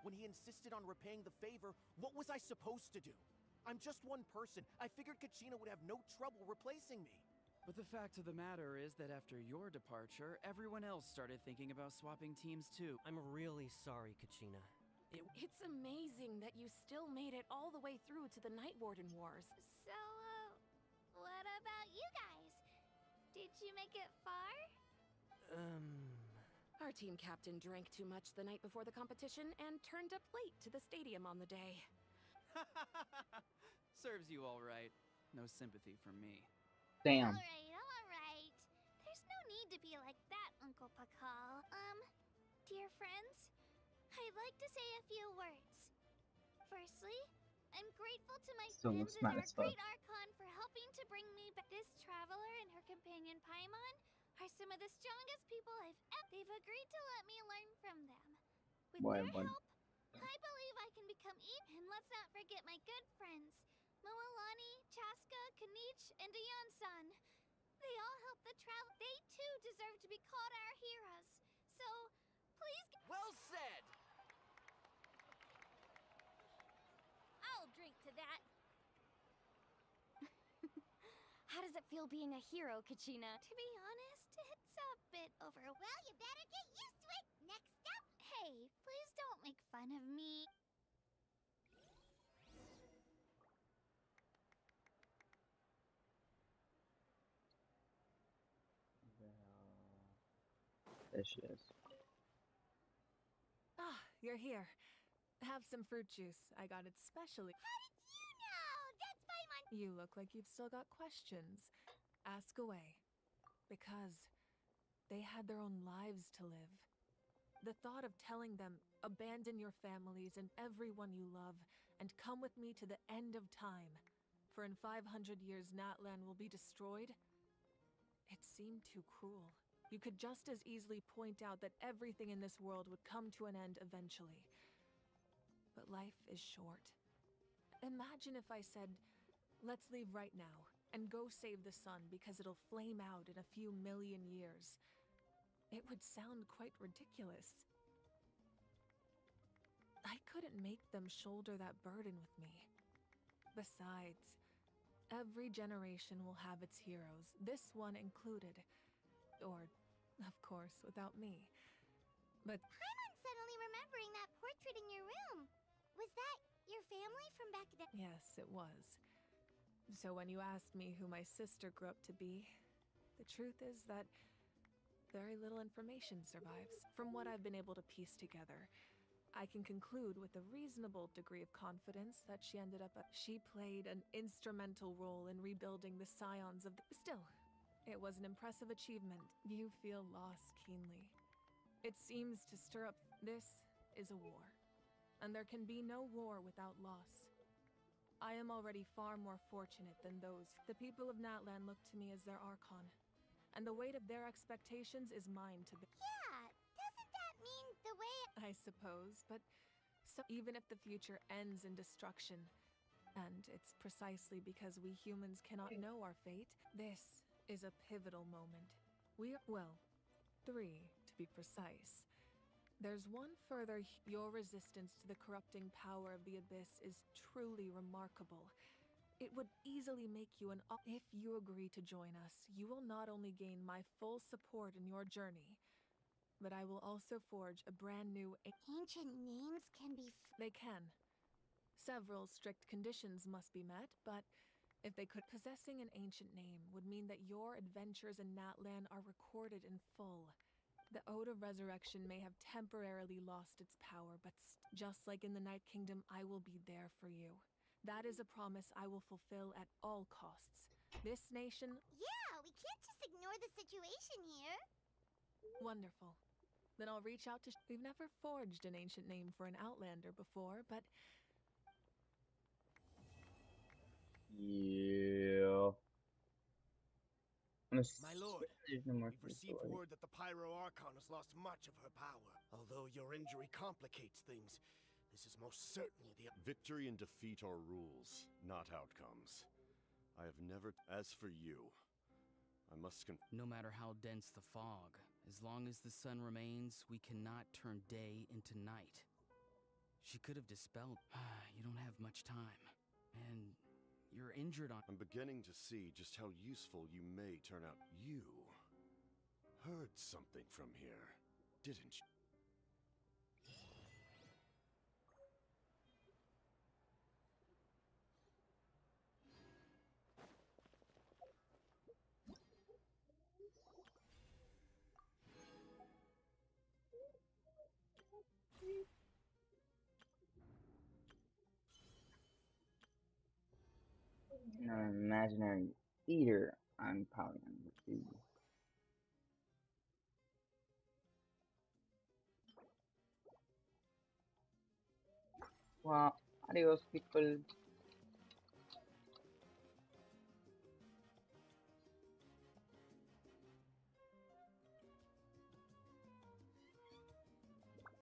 When he insisted on repaying the favor, what was I supposed to do? I'm just one person. I figured Kachina would have no trouble replacing me. But the fact of the matter is that after your departure, everyone else started thinking about swapping teams too. I'm really sorry, Kachina. It's amazing that you still made it all the way through to the Night Warden Wars. So, what about you guys? Did you make it far? Our team captain drank too much the night before the competition and turned up late to the stadium on the day. Serves you all right. No sympathy from me. Damn. All right. There's no need to be like that, Uncle Pakal. friends. I'd like to say a few words. Firstly, I'm grateful to my Still friends looks and mad our as fuck. great Archon for helping to bring me back. This traveler and her companion Paimon are some of the strongest people I've ever. They've agreed to let me learn from them. With Boy, their boy. help, I believe I can become and let's not forget my good friends, Moalani, Chaska, Kanich, and Ayan-san. They all helped the travel. They too deserve to be called our heroes. So, please. Well said! I'll drink to that. How does it feel being a hero, Kachina? To be honest, it's a bit overwhelming. Well, you better get used to it. Next up. Hey, please don't make fun of me. There she is. Ah, you're here. Have some fruit juice. I got it specially. How did you know? That's Paimon. You look like you've still got questions. Ask away. Because they had their own lives to live. The thought of telling them, abandon your families and everyone you love, and come with me to the end of time, for in 500 years Natlan will be destroyed, it seemed too cruel. You could just as easily point out that everything in this world would come to an end eventually. But life is short. Imagine if I said, let's leave right now, and go save the sun because it'll flame out in a few million years. It would sound quite ridiculous. I couldn't make them shoulder that burden with me. Besides, every generation will have its heroes, this one included. Or, of course, without me. But Paimon's suddenly remembering that portrait in your room. Was that your family from back then? yes, it was. So when you asked me who my sister grew up to be, the truth is that very little information survives. From what I've been able to piece together, I can conclude with a reasonable degree of confidence that she ended up she played an instrumental role in rebuilding the scions of the... Still, it was an impressive achievement. You feel loss keenly. It seems to stir up... This is a war. And there can be no war without loss. I am already far more fortunate than those. The people of Natlan look to me as their Archon. And the weight of their expectations is mine to bear. Yeah, doesn't that mean the way... I suppose, but so even if the future ends in destruction, and it's precisely because we humans cannot know our fate, this is a pivotal moment. We are, well, 3 to be precise. There's one further. Your resistance to the corrupting power of the Abyss is truly remarkable. It would easily make you an... If you agree to join us, you will not only gain my full support in your journey, but I will also forge a brand new... Ancient names can be... They can. Several strict conditions must be met, but if they could... Possessing an ancient name would mean that your adventures in Natlan are recorded in full. The Ode of Resurrection may have temporarily lost its power, but just like in the Night Kingdom, I will be there for you. That is a promise I will fulfill at all costs. This nation... Yeah, we can't just ignore the situation here. Wonderful. Then I'll reach out to... We've never forged an ancient name for an Outlander before, but... Yeah. My lord, There's no more we've received word that the Pyro Archon has lost much of her power. Although your injury complicates things, this is most certainly the... Victory and defeat are rules, not outcomes. I have never... As for you, I must No matter how dense the fog, as long as the sun remains, we cannot turn day into night. She could have dispelled... You don't have much time. And you're injured on... I'm beginning to see just how useful you may turn out. You heard something from here, didn't you? An imaginary eater. I'm probably gonna do. Well, adios, people.